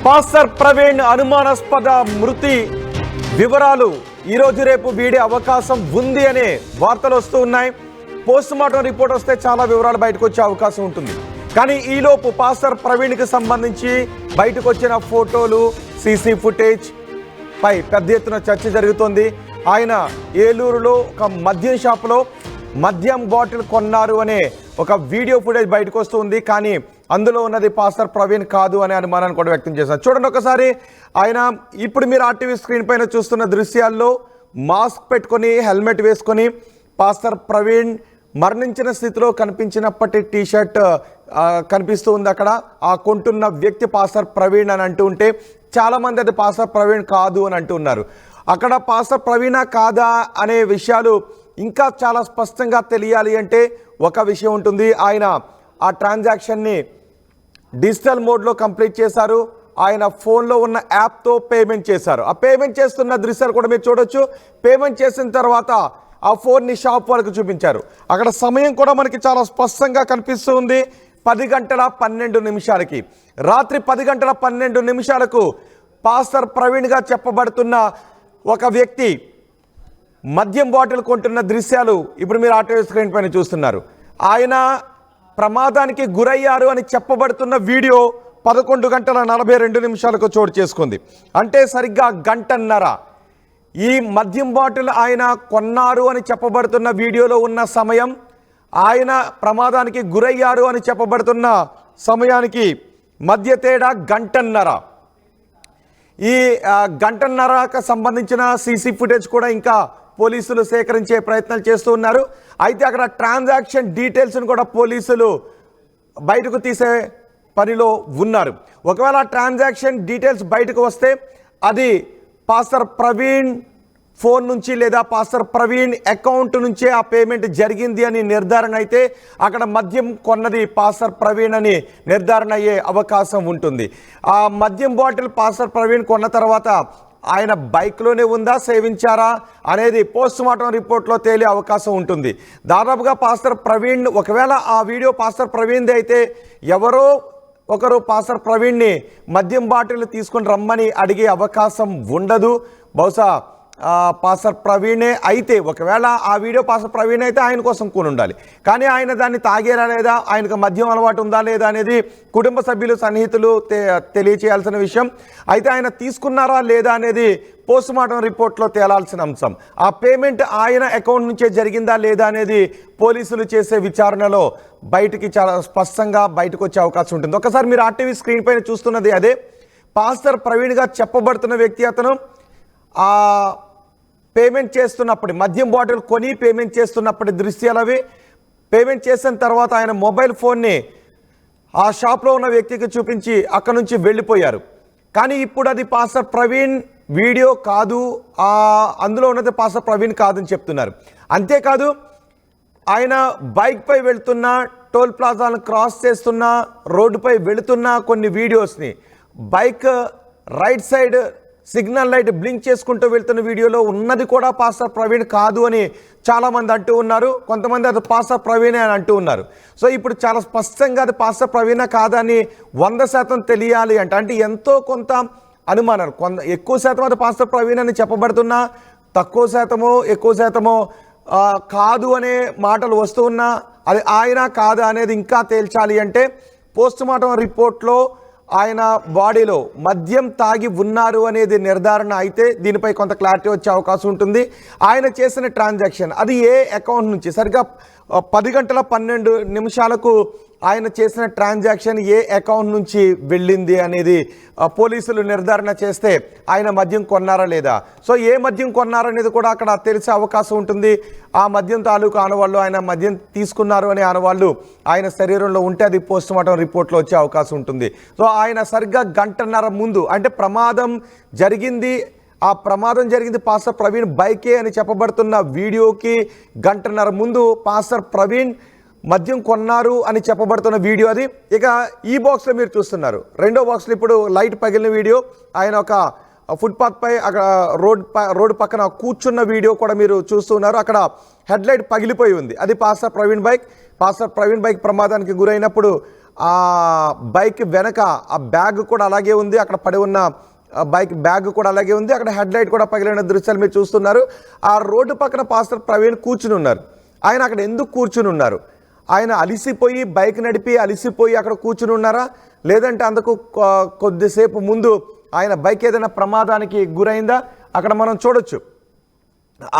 Pastor Praveen అనుమానాస్పద మృతి వివరాలు ఈరోజు రేపు వీడే అవకాశం ఉంది అనే వార్తలు వస్తూ ఉన్నాయి. పోస్ట్ మార్టం రిపోర్ట్ వస్తే చాలా వివరాలు బయటకు వచ్చే అవకాశం ఉంటుంది. కానీ ఈలోపు పాస్టర్ ప్రవీణ్కి సంబంధించి బయటకు వచ్చిన ఫోటోలు, సీసీ ఫుటేజ్ పై పెద్ద ఎత్తున చర్చ జరుగుతోంది. ఆయన ఏలూరులో ఒక మద్యం షాపులో మద్యం బాటిల్ కొన్నారు అనే ఒక వీడియో ఫుటేజ్ బయటకు వస్తుంది. కానీ అందులో ఉన్నది పాస్టర్ ప్రవీణ్ కాదు అనే అనుమానాన్ని కూడా వ్యక్తం చేశారు. చూడండి ఒకసారి. ఆయన ఇప్పుడు మీరు ఆర్టీవీ స్క్రీన్ పైన చూస్తున్న దృశ్యాల్లో మాస్క్ పెట్టుకొని, హెల్మెట్ వేసుకొని పాస్టర్ ప్రవీణ్ మరణించిన స్థితిలో కనిపించినప్పటి టీషర్ట్ కనిపిస్తూ ఉంది. అక్కడ ఆ కొంటున్న వ్యక్తి పాస్టర్ ప్రవీణ్ అని అంటూ ఉంటే చాలామంది అది పాస్టర్ ప్రవీణ్ కాదు అని అంటున్నారు. అక్కడ పాస్టర్ ప్రవీణా కాదా అనే విషయాలు ఇంకా చాలా స్పష్టంగా తెలియాలి అంటే ఒక విషయం ఉంటుంది. ఆయన ఆ ట్రాన్సాక్షన్ని డిజిటల్ మోడ్లో కంప్లీట్ చేశారు. ఆయన ఫోన్లో ఉన్న యాప్తో పేమెంట్ చేశారు. ఆ పేమెంట్ చేస్తున్న దృశ్యాలు కూడా మీరు చూడొచ్చు. పేమెంట్ చేసిన తర్వాత ఆ ఫోన్ని షాప్ వాళ్ళకి చూపించారు. అక్కడ సమయం కూడా మనకి చాలా స్పష్టంగా కనిపిస్తుంది. 10:12 రాత్రి 10:12 పాస్టర్ ప్రవీణ్గా చెప్పబడుతున్న ఒక వ్యక్తి మద్యం బాటిల్ కొంటున్న దృశ్యాలు ఇప్పుడు మీరు ఆర్టీవీ స్క్రీన్ పైన చూస్తున్నారు. ఆయన ప్రమాదానికి గురయ్యారు అని చెప్పబడుతున్న వీడియో 11:42 చోటు చేసుకుంది. అంటే సరిగ్గా గంటన్నర. ఈ మద్యం బాటిల్ ఆయన కొన్నారు అని చెప్పబడుతున్న వీడియోలో ఉన్న సమయం, ఆయన ప్రమాదానికి గురయ్యారు అని చెప్పబడుతున్న సమయానికి మధ్య తేడా గంటన్నర. ఈ గంటన్నరకు సంబంధించిన సీసీ ఫుటేజ్ కూడా ఇంకా పోలీసులు సేకరించే ప్రయత్నాలు చేస్తూ ఉన్నారు. అయితే అక్కడ ట్రాన్సాక్షన్ డీటెయిల్స్ను కూడా పోలీసులు బయటకు తీసే పనిలో ఉన్నారు. ఒకవేళ ట్రాన్సాక్షన్ డీటెయిల్స్ బయటకు వస్తే అది పాస్టర్ ప్రవీణ్ ఫోన్ నుంచి లేదా పాస్టర్ ప్రవీణ్ అకౌంట్ నుంచే ఆ పేమెంట్ జరిగింది అని నిర్ధారణ అయితే అక్కడ మద్యం కొన్నది పాస్టర్ ప్రవీణ్ అని నిర్ధారణ అయ్యే అవకాశం ఉంటుంది. ఆ మద్యం బాటిల్ పాస్టర్ ప్రవీణ్ కొన్న తర్వాత ఆయన బైక్లోనే ఉందా, సేవించారా అనేది పోస్ట్ మార్టం రిపోర్ట్లో తేలే అవకాశం ఉంటుంది. దాదాపుగా పాస్టర్ ప్రవీణ్, ఒకవేళ ఆ వీడియో పాస్టర్ ప్రవీణ్ది అయితే ఎవరో ఒకరు పాస్టర్ ప్రవీణ్ని మద్యం బాటిల్ తీసుకొని రమ్మని అడిగే అవకాశం ఉండదు. బహుశా పాస్టర్ ప్రవీణే అయితే, ఒకవేళ ఆ వీడియో పాస్టర్ ప్రవీణ్ అయితే ఆయన కోసం కొని ఉండాలి. కానీ ఆయన దాన్ని తాగేరా లేదా, ఆయనకు మద్యం అలవాటు ఉందా లేదా అనేది కుటుంబ సభ్యులు, సన్నిహితులు తెలియచేయాల్సిన విషయం. అయితే ఆయన తీసుకున్నారా లేదా అనేది పోస్ట్ మార్టం రిపోర్ట్లో తేలాల్సిన అంశం. ఆ పేమెంట్ ఆయన అకౌంట్ నుంచే జరిగిందా లేదా అనేది పోలీసులు చేసే విచారణలో బయటికి చాలా స్పష్టంగా బయటకు వచ్చే అవకాశం ఉంటుంది. ఒకసారి మీరు ఆర్టీవీ స్క్రీన్ పైన చూస్తున్నది అదే. పాస్టర్ ప్రవీణ్గా చెప్పబడుతున్న వ్యక్తి అతను ఆ పేమెంట్ చేస్తున్నప్పుడు, మద్యం బాటిల్ కొని పేమెంట్ చేస్తున్నప్పటి దృశ్యాలు అవి. పేమెంట్ చేసిన తర్వాత ఆయన మొబైల్ ఫోన్ని ఆ షాప్లో ఉన్న వ్యక్తికి చూపించి అక్కడ నుంచి వెళ్ళిపోయారు. కానీ ఇప్పుడు అది పాస్టర్ ప్రవీణ్ వీడియో కాదు, అందులో ఉన్నది పాస్టర్ ప్రవీణ్ కాదని చెప్తున్నారు. అంతేకాదు, ఆయన బైక్పై వెళుతున్న, టోల్ ప్లాజాలను క్రాస్ చేస్తున్న, రోడ్డుపై వెళుతున్న కొన్ని వీడియోస్ని, bike right side signal light blink చేసుకుంటూ వెళ్తున్న వీడియోలో ఉన్నది కూడా పాస్టర్ ప్రవీణ్ కాదు అని చాలామంది అంటూ ఉన్నారు. కొంతమంది అది పాస్టర్ ప్రవీణే అని అంటూ ఉన్నారు. సో ఇప్పుడు చాలా స్పష్టంగా అది పాస్టర్ ప్రవీణ కాదని 100% తెలియాలి అంటే ఎంతో కొంత అనుమానాలు, ఎక్కువ శాతం అది పాస్టర్ ప్రవీణ్ అని చెప్పబడుతున్నా, తక్కువ శాతమో ఎక్కువ శాతమో కాదు అనే మాటలు వస్తూ ఉన్నా అది ఆయన కాదా అనేది ఇంకా తేల్చాలి అంటే పోస్ట్ మార్టం రిపోర్ట్లో ఆయన బాడీలో మద్యం తాగి ఉన్నారు అనేది నిర్ధారణ అయితే దీనిపై కొంత క్లారిటీ వచ్చే అవకాశం ఉంటుంది. ఆయన చేసిన ట్రాన్సాక్షన్ అది ఏ అకౌంట్ నుంచి, సరిగ్గా 10:12 ఆయన చేసిన ట్రాన్సాక్షన్ ఏ అకౌంట్ నుంచి వెళ్ళింది అనేది పోలీసులు నిర్ధారణ చేస్తే ఆయన మద్యం కొన్నారా లేదా, సో ఏ మద్యం కొన్నారనేది కూడా అక్కడ తెలిసే అవకాశం ఉంటుంది. ఆ మద్యం తాలూకు ఆనవాళ్ళు, ఆయన మద్యం తీసుకున్నారు అనే ఆనవాళ్ళు ఆయన శరీరంలో ఉంటే అది పోస్ట్ మార్టం రిపోర్ట్లో వచ్చే అవకాశం ఉంటుంది. సో ఆయన సరిగ్గా గంటన్నర ముందు, అంటే ప్రమాదం జరిగింది, ఆ ప్రమాదం జరిగింది పాస్టర్ ప్రవీణ్ బైకే అని చెప్పబడుతున్న వీడియోకి గంటన్నర ముందు పాస్టర్ ప్రవీణ్ మద్యం కొన్నారు అని చెప్పబడుతున్న వీడియో అది. ఇక ఈ బాక్స్లో మీరు చూస్తున్నారు, రెండో బాక్స్లో ఇప్పుడు లైట్ పగిలిన వీడియో, ఆయన ఒక ఫుట్పాత్ పై అక్కడ రోడ్ పక్కన కూర్చున్న వీడియో కూడా మీరు చూస్తున్నారు. అక్కడ హెడ్ లైట్ పగిలిపోయి ఉంది, అది pastor Praveen bike. Pastor Praveen bike ప్రమాదానికి గురైనప్పుడు ఆ బైక్ వెనక ఆ బ్యాగ్ కూడా అలాగే ఉంది, అక్కడ పడి ఉన్న బైక్ బ్యాగ్ కూడా అలాగే ఉంది, అక్కడ హెడ్ లైట్ కూడా పగిలిన దృశ్యాలు మీరు చూస్తున్నారు. ఆ రోడ్డు పక్కన పాస్టర్ ప్రవీణ్ కూర్చుని ఉన్నారు. ఆయన అక్కడ ఎందుకు కూర్చుని ఉన్నారు? ఆయన అలిసిపోయి బైక్ నడిపి అలిసిపోయి అక్కడ కూర్చుని ఉన్నారా, లేదంటే అందుకు కొద్దిసేపు ముందు ఆయన బైక్ ఏదైనా ప్రమాదానికి గురైందా? అక్కడ మనం చూడొచ్చు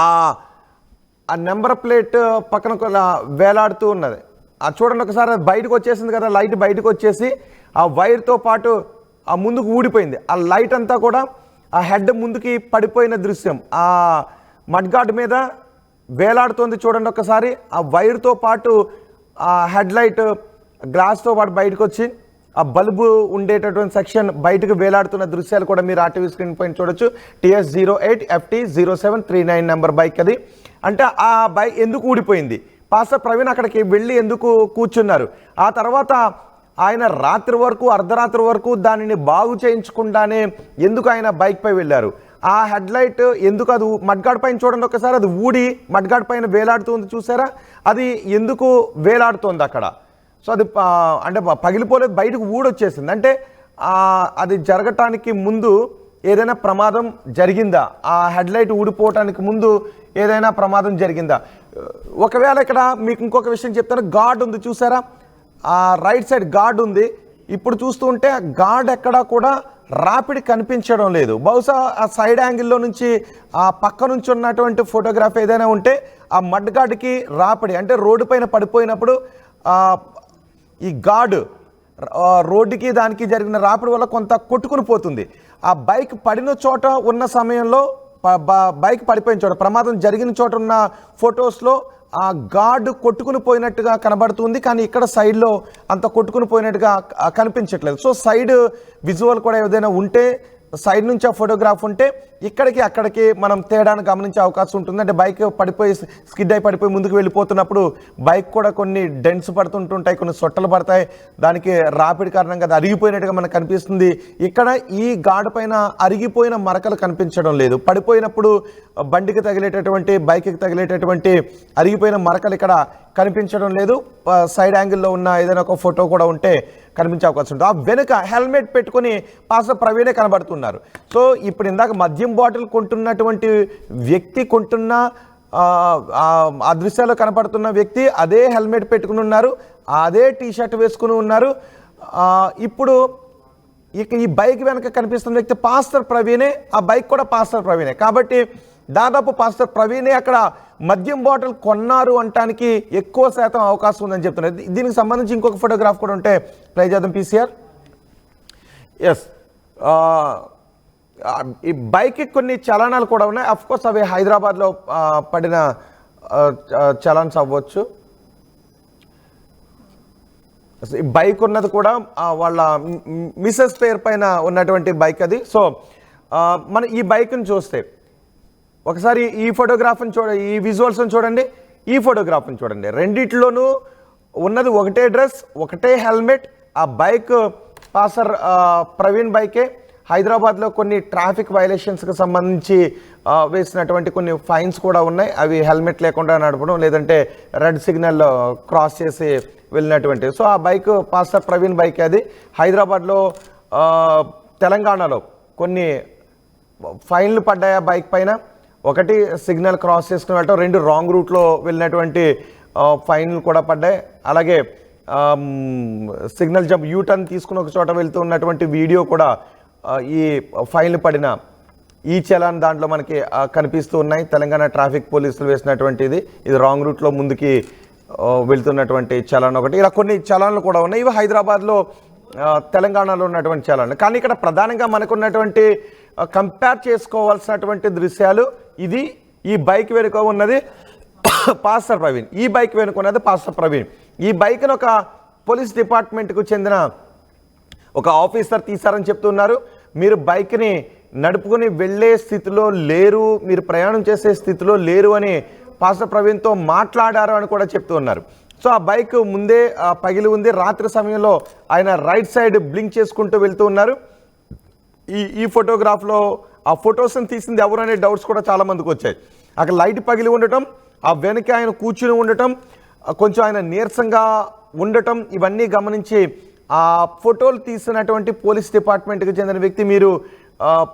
ఆ నెంబర్ ప్లేట్ పక్కన వేలాడుతూ ఉన్నది. అది చూడండి ఒకసారి, బయటకు వచ్చేసింది కదా, లైట్ బయటకు వచ్చేసి ఆ వైర్తో పాటు ఆ ముందుకు ఊడిపోయింది. ఆ లైట్ అంతా కూడా ఆ హెడ్ ముందుకి పడిపోయిన దృశ్యం ఆ మడ్గార్డ్ మీద వేలాడుతోంది. చూడండి ఒకసారి, ఆ వైర్తో పాటు ఆ హెడ్ లైట్ గ్లాస్తో పాటు బయటకు వచ్చి ఆ బల్బు ఉండేటటువంటి సెక్షన్ బయటకు వేలాడుతున్న దృశ్యాలు కూడా మీరు ఆర్టీవీ స్క్రీన్ పైన చూడొచ్చు. TS08FT0739 నెంబర్ బైక్ అది. అంటే ఆ బైక్ ఎందుకు ఊడిపోయింది? పాస్టర్ ప్రవీణ్ అక్కడికి వెళ్ళి ఎందుకు కూర్చున్నారు? ఆ తర్వాత ఆయన రాత్రి వరకు అర్ధరాత్రి వరకు దానిని బాగు చేయించకుండానే ఎందుకు ఆయన బైక్పై వెళ్ళారు? ఆ హెడ్ లైట్ ఎందుకు అది మడ్గాడ్ పైన చూడండి ఒకసారి, అది ఊడి మడ్గాడ్ పైన వేలాడుతుంది చూసారా? అది ఎందుకు వేలాడుతోంది అక్కడ? సో అది అంటే పగిలిపోలేదు, బయటకు ఊడొచ్చేసింది. అంటే అది జరగటానికి ముందు ఏదైనా ప్రమాదం జరిగిందా? ఆ హెడ్ లైట్ ఊడిపోవటానికి ముందు ఏదైనా ప్రమాదం జరిగిందా? ఒకవేళ ఇక్కడ మీకు ఇంకొక విషయం చెప్తాను. గార్డ్ ఉంది చూసారా, ఆ రైట్ సైడ్ గార్డ్ ఉంది. ఇప్పుడు చూస్తూ ఉంటే గార్డ్ ఎక్కడా కూడా రాపిడి కనిపించడం లేదు. బహుశా ఆ సైడ్ యాంగిల్లో నుంచి ఆ పక్క నుంచి ఉన్నటువంటి ఫోటోగ్రాఫ్ ఏదైనా ఉంటే ఆ మడ్ గార్డ్కి రాపిడి అంటే రోడ్డు పైన పడిపోయినప్పుడు ఈ గార్డు రోడ్డుకి దానికి జరిగిన రాపిడి వల్ల కొంత కొట్టుకుని పోతుంది. ఆ బైక్ పడిన చోట ఉన్న సమయంలో బైక్ పడిపోయిన చోట ప్రమాదం జరిగిన చోట ఉన్న ఫొటోస్లో ఆ గార్డు కొట్టుకుని పోయినట్టుగా కనబడుతుంది, కానీ ఇక్కడ సైడ్లో అంత కొట్టుకుని పోయినట్టుగా కనిపించట్లేదు. సో సైడ్ విజువల్ కూడా ఏదైనా ఉంటే, సైడ్ నుంచి ఆ ఫోటోగ్రాఫ్ ఉంటే ఇక్కడికి అక్కడికి మనం తేడాను గమనించే అవకాశం ఉంటుంది. అంటే బైక్ పడిపోయి స్కిడ్ అయి పడిపోయి ముందుకు వెళ్ళిపోతున్నప్పుడు బైక్ కూడా కొన్ని డెంట్స్ పడుతుంటుంటాయి, కొన్ని సొట్టలు పడతాయి, దానికి రాపిడి కారణంగా అది అరిగిపోయినట్టుగా మనకు కనిపిస్తుంది. ఇక్కడ ఈ గాడ్ పైన అరిగిపోయిన మరకలు కనిపించడం లేదు. పడిపోయినప్పుడు బండికి తగిలేటటువంటి బైక్కి తగిలేటటువంటి అరిగిపోయిన మరకలు ఇక్కడ కనిపించడం లేదు. సైడ్ యాంగిల్లో ఉన్న ఏదైనా ఒక ఫోటో కూడా ఉంటే కనిపించే అవకాశం ఉంటుంది. ఆ వెనుక హెల్మెట్ పెట్టుకుని పాస్టర్ ప్రవీణే కనబడుతున్నారు. సో ఇప్పుడు ఇందాక మద్యం బాటిల్ కొంటున్నటువంటి వ్యక్తి కొంటున్న ఆ దృశ్యాల్లో కనపడుతున్న వ్యక్తి అదే హెల్మెట్ పెట్టుకుని ఉన్నారు, అదే టీషర్ట్ వేసుకుని ఉన్నారు. ఇప్పుడు ఇక ఈ బైక్ వెనక కనిపిస్తున్న వ్యక్తి పాస్టర్ ప్రవీణే, ఆ బైక్ కూడా పాస్టర్ ప్రవీణే. కాబట్టి దాదాపు పాస్టర్ ప్రవీణే అక్కడ మద్యం బాటిల్ కొన్నారు అంటానికి ఎక్కువ శాతం అవకాశం ఉందని చెప్తున్నారు. దీనికి సంబంధించి ఇంకొక ఫోటోగ్రాఫ్ కూడా ఉంటే ప్లే చేద్దాం పీసీఆర్. ఎస్, ఈ బైక్కి కొన్ని చలనాలు కూడా ఉన్నాయి. అఫ్కోర్స్ అవి హైదరాబాద్లో పడిన చలన్స్ అవ్వచ్చు. ఈ బైక్ ఉన్నది కూడా వాళ్ళ మిసెస్ పేరు పైన ఉన్నటువంటి బైక్ అది. సో మనం ఈ బైక్ని చూస్తే ఒకసారి ఈ ఫోటోగ్రాఫ్ని ఈ విజువల్స్ని చూడండి, ఈ ఫోటోగ్రాఫ్ని చూడండి. రెండిట్లోనూ ఉన్నది ఒకటే డ్రెస్, ఒకటే హెల్మెట్. ఆ బైక్ పాస్టర్ ప్రవీణ్ బైకే. హైదరాబాద్లో కొన్ని ట్రాఫిక్ వైలేషన్స్కి సంబంధించి వేసినటువంటి కొన్ని ఫైన్స్ కూడా ఉన్నాయి. అవి హెల్మెట్ లేకుండా నడపడం, లేదంటే రెడ్ సిగ్నల్ క్రాస్ చేసి వెళ్ళినటువంటి. సో ఆ బైక్ పాస్టర్ ప్రవీణ్ బైక్ అది. హైదరాబాద్లో తెలంగాణలో కొన్ని ఫైన్లు పడ్డాయి ఆ బైక్ పైన. ఒకటి సిగ్నల్ క్రాస్ చేసుకుని వెళ్ళటం, రెండు రాంగ్ రూట్లో వెళ్ళినటువంటి ఫైన్లు కూడా పడ్డాయి. అలాగే సిగ్నల్ జంప్ యూటర్న్ తీసుకుని ఒక చోట వెళ్తూ ఉన్నటువంటి వీడియో కూడా ఈ ఫైన్లు పడిన ఈ చలాన్ దాంట్లో మనకి కనిపిస్తూ ఉన్నాయి. తెలంగాణ ట్రాఫిక్ పోలీసులు వేసినటువంటిది. ఇది రాంగ్ రూట్లో ముందుకి వెళ్తున్నటువంటి చలాన్ ఒకటి. ఇలా కొన్ని చలాన్లు కూడా ఉన్నాయి. ఇవి హైదరాబాద్లో తెలంగాణలో ఉన్నటువంటి చలాన్లు. కానీ ఇక్కడ ప్రధానంగా మనకున్నటువంటి కంపేర్ చేసుకోవాల్సినటువంటి దృశ్యాలు ఇది. ఈ బైక్ వెనుక ఉన్నది పాస్టర్ ప్రవీణ్, ఈ బైక్ వెనుక ఉన్నది పాస్టర్ ప్రవీణ్. ఈ బైక్ను ఒక పోలీస్ డిపార్ట్మెంట్కు చెందిన ఒక ఆఫీసర్ తీశారని చెప్తున్నారు. మీరు బైక్ని నడుపుకొని వెళ్ళే స్థితిలో లేరు, మీరు ప్రయాణం చేసే స్థితిలో లేరు అని పాస్టర్ ప్రవీణ్తో మాట్లాడారు అని కూడా చెప్తూ ఉన్నారు. సో ఆ బైక్ ముందే పగిలి ఉంది. రాత్రి సమయంలో ఆయన రైట్ సైడ్ బ్లింక్ చేసుకుంటూ వెళ్తూ ఉన్నారు. ఈ ఫోటోగ్రాఫ్లో ఆ ఫొటోస్ని తీసింది ఎవరు అనే డౌట్స్ కూడా చాలామందికి వచ్చాయి. అక్కడ లైట్ పగిలి ఉండటం, ఆ వెనక ఆయన కూర్చుని ఉండటం, కొంచెం ఆయన నీరసంగా ఉండటం, ఇవన్నీ గమనించి ఆ ఫోటోలు తీసినటువంటి పోలీస్ డిపార్ట్మెంట్కి చెందిన వ్యక్తి మీరు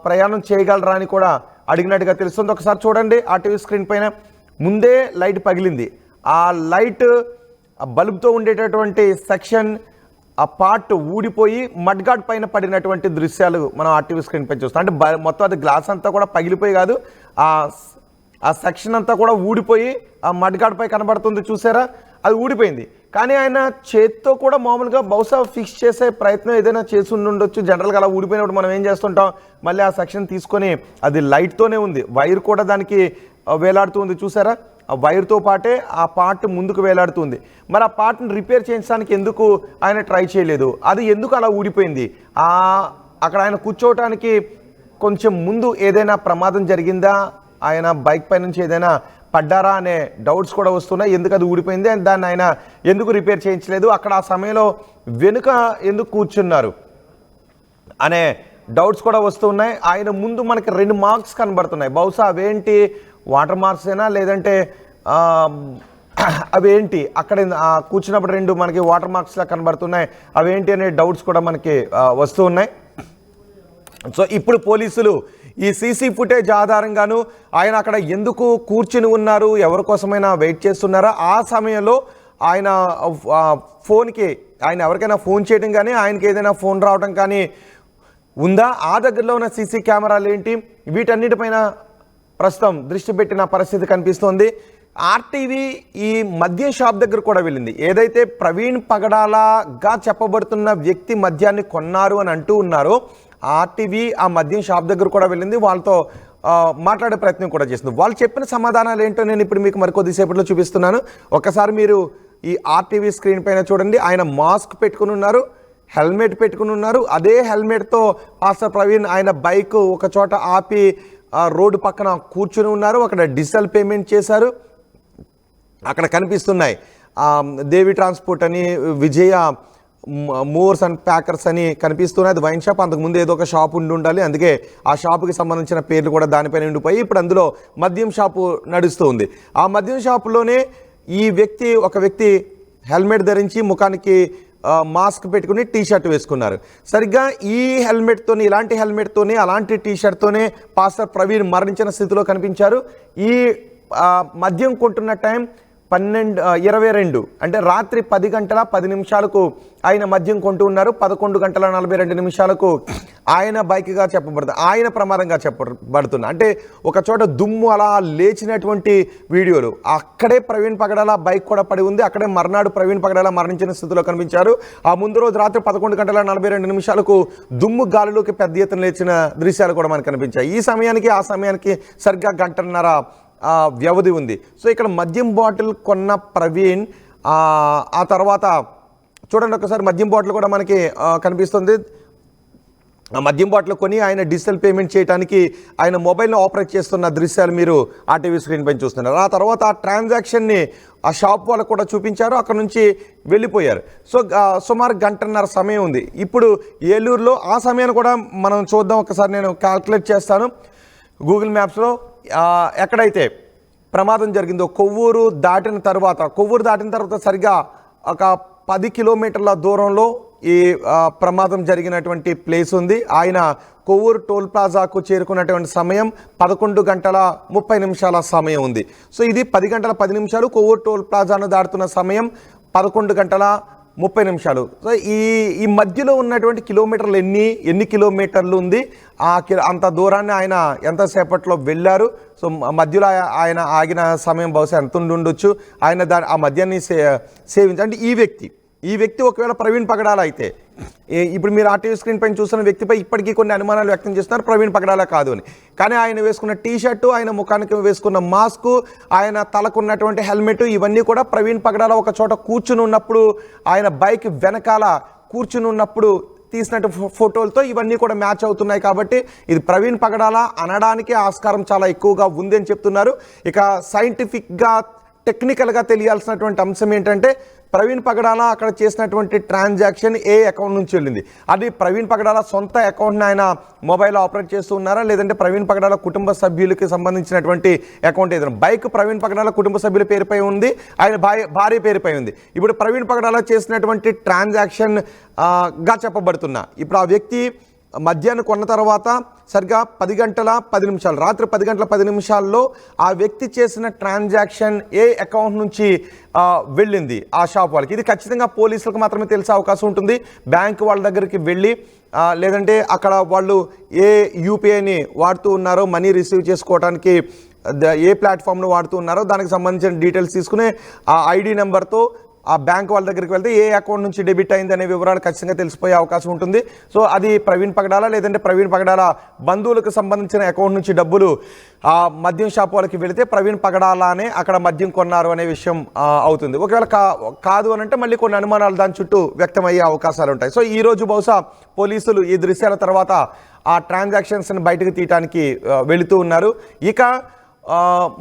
ప్రయాణం చేయగలరా అని కూడా అడిగినట్టుగా తెలుస్తుంది. ఒకసారి చూడండి ఆ టీవీ స్క్రీన్ పైన. ముందే లైట్ పగిలింది. ఆ లైట్ బల్బ్తో ఉండేటటువంటి సెక్షన్ ఆ పార్ట్ ఊడిపోయి మడ్గాడ్ పైన పడినటువంటి దృశ్యాలు మనం ఆ టీవీ స్క్రీన్ పై చూస్తాం. అంటే మొత్తం అది గ్లాస్ అంతా కూడా పగిలిపోయి కాదు, ఆ సెక్షన్ అంతా కూడా ఊడిపోయి ఆ మడ్గాడ్ పై కనబడుతుంది, చూసారా? అది ఊడిపోయింది. కానీ ఆయన చేత్తో కూడా మామూలుగా బహుశా ఫిక్స్ చేసే ప్రయత్నం ఏదైనా చేసి ఉండొచ్చు. జనరల్గా అలా ఊడిపోయినప్పుడు మనం ఏం చేస్తుంటాం, మళ్ళీ ఆ సెక్షన్ తీసుకొని, అది లైట్తోనే ఉంది, వైర్ కూడా దానికి వేలాడుతుంది, చూసారా? ఆ వైర్తో పాటే ఆ పార్ట్ ముందుకు వేలాడుతుంది. మరి ఆ పార్ట్ని రిపేర్ చేయించడానికి ఎందుకు ఆయన ట్రై చేయలేదు? అది ఎందుకు అలా ఊడిపోయింది? అక్కడ ఆయన కూర్చోవటానికి కొంచెం ముందు ఏదైనా ప్రమాదం జరిగిందా, ఆయన బైక్ పై నుంచి ఏదైనా పడ్డారా అనే డౌట్స్ కూడా వస్తున్నాయి. ఎందుకు అది ఊడిపోయింది అండ్ దాన్ని ఆయన ఎందుకు రిపేర్ చేయించలేదు, అక్కడ ఆ సమయంలో వెనుక ఎందుకు కూర్చున్నారు అనే డౌట్స్ కూడా వస్తున్నాయి. ఆయన ముందు మనకి 2 మార్క్స్ కనబడుతున్నాయి. బహుశా అవేంటి, వాటర్ మార్క్స్ అయినా లేదంటే అవేంటి, అక్కడ కూర్చున్నప్పుడు 2 మనకి వాటర్ మార్క్స్ లా కనబడుతున్నాయి. అవేంటి అనే డౌట్స్ కూడా మనకి వస్తూ ఉన్నాయి. సో ఇప్పుడు పోలీసులు ఈ సీసీ ఫుటేజ్ ఆధారంగాను ఆయన అక్కడ ఎందుకు కూర్చుని ఉన్నారు, ఎవరి కోసమైనా వెయిట్ చేస్తున్నారా, ఆ సమయంలో ఆయన ఫోన్కి ఆయన ఎవరికైనా ఫోన్ చేయడం కానీ ఆయనకి ఏదైనా ఫోన్ రావడం కానీ ఉందా, ఆ దగ్గరలో ఉన్న సీసీ కెమెరాలు ఏంటి, వీటన్నిటిపైన ప్రస్తుతం దృష్టి పెట్టిన పరిస్థితి కనిపిస్తోంది. ఆర్టీవీ ఈ మద్యం షాప్ దగ్గర కూడా వెళ్ళింది. ఏదైతే ప్రవీణ్ పగడాలగా చెప్పబడుతున్న వ్యక్తి మద్యాన్ని కొన్నారు అని అంటూ ఉన్నారో, ఆర్టీవీ ఆ మద్యం షాప్ దగ్గర కూడా వెళ్ళింది, వాళ్ళతో మాట్లాడే ప్రయత్నం కూడా చేస్తుంది. వాళ్ళు చెప్పిన సమాధానాలు ఏంటో నేను ఇప్పుడు మీకు మరికొద్దిసేపట్లో చూపిస్తున్నాను. ఒకసారి మీరు ఈ ఆర్టీవీ స్క్రీన్ పైన చూడండి. ఆయన మాస్క్ పెట్టుకుని ఉన్నారు, హెల్మెట్ పెట్టుకుని ఉన్నారు. అదే హెల్మెట్తో పాస్టర్ ప్రవీణ్ ఆయన బైక్ ఒక చోట ఆపి రోడ్డు పక్కన కూర్చుని ఉన్నారు. అక్కడ డిజిటల్ పేమెంట్ చేశారు. అక్కడ కనిపిస్తున్నాయి దేవి ట్రాన్స్పోర్ట్ అని, విజయ మూవర్స్ అండ్ ప్యాకర్స్ అని కనిపిస్తున్నాయి. అది వైన్ షాప్. అంతకుముందు ఏదో ఒక షాప్ ఉండాలి, అందుకే ఆ షాపుకి సంబంధించిన పేర్లు కూడా దానిపైన ఉండిపోయి ఇప్పుడు అందులో మద్యం షాపు నడుస్తూ ఉంది. ఆ మద్యం షాపులోనే ఒక వ్యక్తి హెల్మెట్ ధరించి ముఖానికి మాస్క్ పెట్టుకుని టీ-షర్ట్ వేసుకున్నారు. సరిగ్గా ఈ హెల్మెట్తోని, ఇలాంటి హెల్మెట్తోనే, అలాంటి టీ-షర్ట్తోనే పాస్టర్ ప్రవీణ్ మరణించిన స్థితిలో కనిపించారు. ఈ మద్యం కొంటున్న టైం 12:22 అంటే రాత్రి 10 గంటల 10 నిమిషాలకు ఆయన మద్యం కొంటూ ఉన్నారు. 11 గంటల 42 నిమిషాలకు ఆయన బైక్గా చెప్పబడుతుంది, ఆయన ప్రమాదంగా చెప్పబడుతుంది. అంటే ఒక చోట దుమ్ము అలా లేచినటువంటి వీడియోలు. అక్కడే ప్రవీణ్ పగడాల బైక్ కూడా పడి ఉంది. అక్కడే మర్నాడు ప్రవీణ్ పగడాల మరణించిన స్థితిలో కనిపించారు. ఆ ముందు రోజు రాత్రి 11 గంటల 42 నిమిషాలకు దుమ్ము గాలిలోకి పెద్ద ఎత్తున లేచిన దృశ్యాలు కూడా మనకు కనిపించాయి. ఈ సమయానికి ఆ సమయానికి సరిగ్గా గంటన్నర వ్యవధి ఉంది. సో ఇక్కడ మద్యం బాటిల్ కొన్న ప్రవీణ్ ఆ తర్వాత చూడండి ఒకసారి, మద్యం బాటిల్ కూడా మనకి కనిపిస్తుంది. ఆ మద్యం బాటిల్ కొని ఆయన డిజిటల్ పేమెంట్ చేయడానికి ఆయన మొబైల్ని ఆపరేట్ చేస్తున్న దృశ్యాలు మీరు ఆ టీవీ స్క్రీన్ పైన చూస్తున్నారు. ఆ తర్వాత ఆ ట్రాన్సాక్షన్ని ఆ షాప్ వాళ్ళకు కూడా చూపించారు, అక్కడ నుంచి వెళ్ళిపోయారు. సో సుమారు గంటన్నర సమయం ఉంది. ఇప్పుడు ఏలూరులో ఆ సమయాన్ని కూడా మనం చూద్దాం. ఒకసారి నేను క్యాల్కులేట్ చేస్తాను గూగుల్ మ్యాప్స్లో. ఎక్కడైతే ప్రమాదం జరిగిందో కొవ్వూరు దాటిన తర్వాత సరిగా ఒక 10 కిలోమీటర్ల దూరంలో ఈ ప్రమాదం జరిగినటువంటి ప్లేస్ ఉంది. ఆయన కొవ్వూరు టోల్ ప్లాజాకు చేరుకున్నటువంటి సమయం 11 గంటల 30 నిమిషాల సమయం ఉంది. సో ఇది 10 గంటల 10 నిమిషాలు, కొవ్వూరు టోల్ ప్లాజాను దాటుతున్న సమయం 11 గంటల 30 నిమిషాలు. సో ఈ మధ్యలో ఉన్నటువంటి కిలోమీటర్లు ఎన్ని కిలోమీటర్లు ఉంది, అంత దూరాన్ని ఆయన ఎంతసేపట్లో వెళ్ళారు. సో మధ్యలో ఆయన ఆగిన సమయం బహుశా ఎంత ఉండొచ్చు, ఆయన ఆ మద్యాన్ని సేవించి. అంటే ఈ వ్యక్తి ఒకవేళ ప్రవీణ్ పగడాల అయితే, ఇప్పుడు మీరు ఆ టీవీ స్క్రీన్ పైన చూస్తున్న వ్యక్తిపై ఇప్పటికీ కొన్ని అనుమానాలు వ్యక్తం చేస్తున్నారు, ప్రవీణ్ పగడాల కాదు అని. కానీ ఆయన వేసుకున్న టీ-షర్టు, ఆయన ముఖానికి వేసుకున్న మాస్కు, ఆయన తలకున్నటువంటి హెల్మెట్, ఇవన్నీ కూడా ప్రవీణ్ పగడాల ఒక చోట కూర్చుని ఉన్నప్పుడు, ఆయన బైక్ వెనకాల కూర్చుని ఉన్నప్పుడు తీసినట్టు ఫోటోలతో ఇవన్నీ కూడా మ్యాచ్ అవుతున్నాయి. కాబట్టి ఇది ప్రవీణ్ పగడాల అనడానికి ఆస్కారం చాలా ఎక్కువగా ఉంది అని చెప్తున్నారు. ఇక సైంటిఫిక్గా టెక్నికల్గా తెలియాల్సినటువంటి అంశం ఏంటంటే, ప్రవీణ్ పగడాల అక్కడ చేసినటువంటి ట్రాన్సాక్షన్ ఏ అకౌంట్ నుంచి వెళ్ళింది, అది ప్రవీణ్ పగడాల సొంత అకౌంట్ని ఆయన మొబైల్ ఆపరేట్ చేస్తూ ఉన్నారా, లేదంటే ప్రవీణ్ పగడాల కుటుంబ సభ్యులకి సంబంధించినటువంటి అకౌంట్ ఏదైనా. బైక్ ప్రవీణ్ పగడాల కుటుంబ సభ్యుల పేరుపై ఉంది, ఆయన భార్య పేరుపై ఉంది. ఇప్పుడు ప్రవీణ్ పగడాల చేసినటువంటి ట్రాన్సాక్షన్ గా చెప్పబడుతున్నా ఇప్పుడు ఆ వ్యక్తి మధ్యాహ్నం కొన్న తర్వాత సరిగ్గా 10 గంటల 10 నిమిషాలు, రాత్రి 10 గంటల 10 నిమిషాల్లో ఆ వ్యక్తి చేసిన ట్రాన్సాక్షన్ ఏ అకౌంట్ నుంచి వెళ్ళింది ఆ షాప్ వాళ్ళకి, ఇది ఖచ్చితంగా పోలీసులకు మాత్రమే తెలిసే అవకాశం ఉంటుంది. బ్యాంక్ వాళ్ళ దగ్గరికి వెళ్ళి లేదంటే అక్కడ వాళ్ళు ఏ యూపీఐని వాడుతూ ఉన్నారో, మనీ రిసీవ్ చేసుకోవడానికి ఏ ప్లాట్ఫామ్ను వాడుతూ ఉన్నారో దానికి సంబంధించిన డీటెయిల్స్ తీసుకుని ఆ ఐడి నెంబర్తో ఆ బ్యాంక్ వాళ్ళ దగ్గరికి వెళ్తే ఏ అకౌంట్ నుంచి డెబిట్ అయింది అనే వివరాలు ఖచ్చితంగా తెలిసిపోయే అవకాశం ఉంటుంది. సో అది ప్రవీణ్ పగడాల లేదంటే ప్రవీణ్ పగడాల బంధువులకు సంబంధించిన అకౌంట్ నుంచి డబ్బులు ఆ మద్యం షాప్ వాళ్ళకి వెళితే ప్రవీణ్ పగడాలనే అక్కడ మద్యం కొన్నారు అనే విషయం అవుతుంది. ఒకవేళ కాదు అని అంటే మళ్ళీ కొన్ని అనుమానాలు దాని చుట్టూ వ్యక్తమయ్యే అవకాశాలు ఉంటాయి. సో ఈ రోజు బహుశా పోలీసులు ఈ దృశ్యాల తర్వాత ఆ ట్రాన్సాక్షన్స్ని బయటకు తీయడానికి వెళుతూ ఉన్నారు. ఇక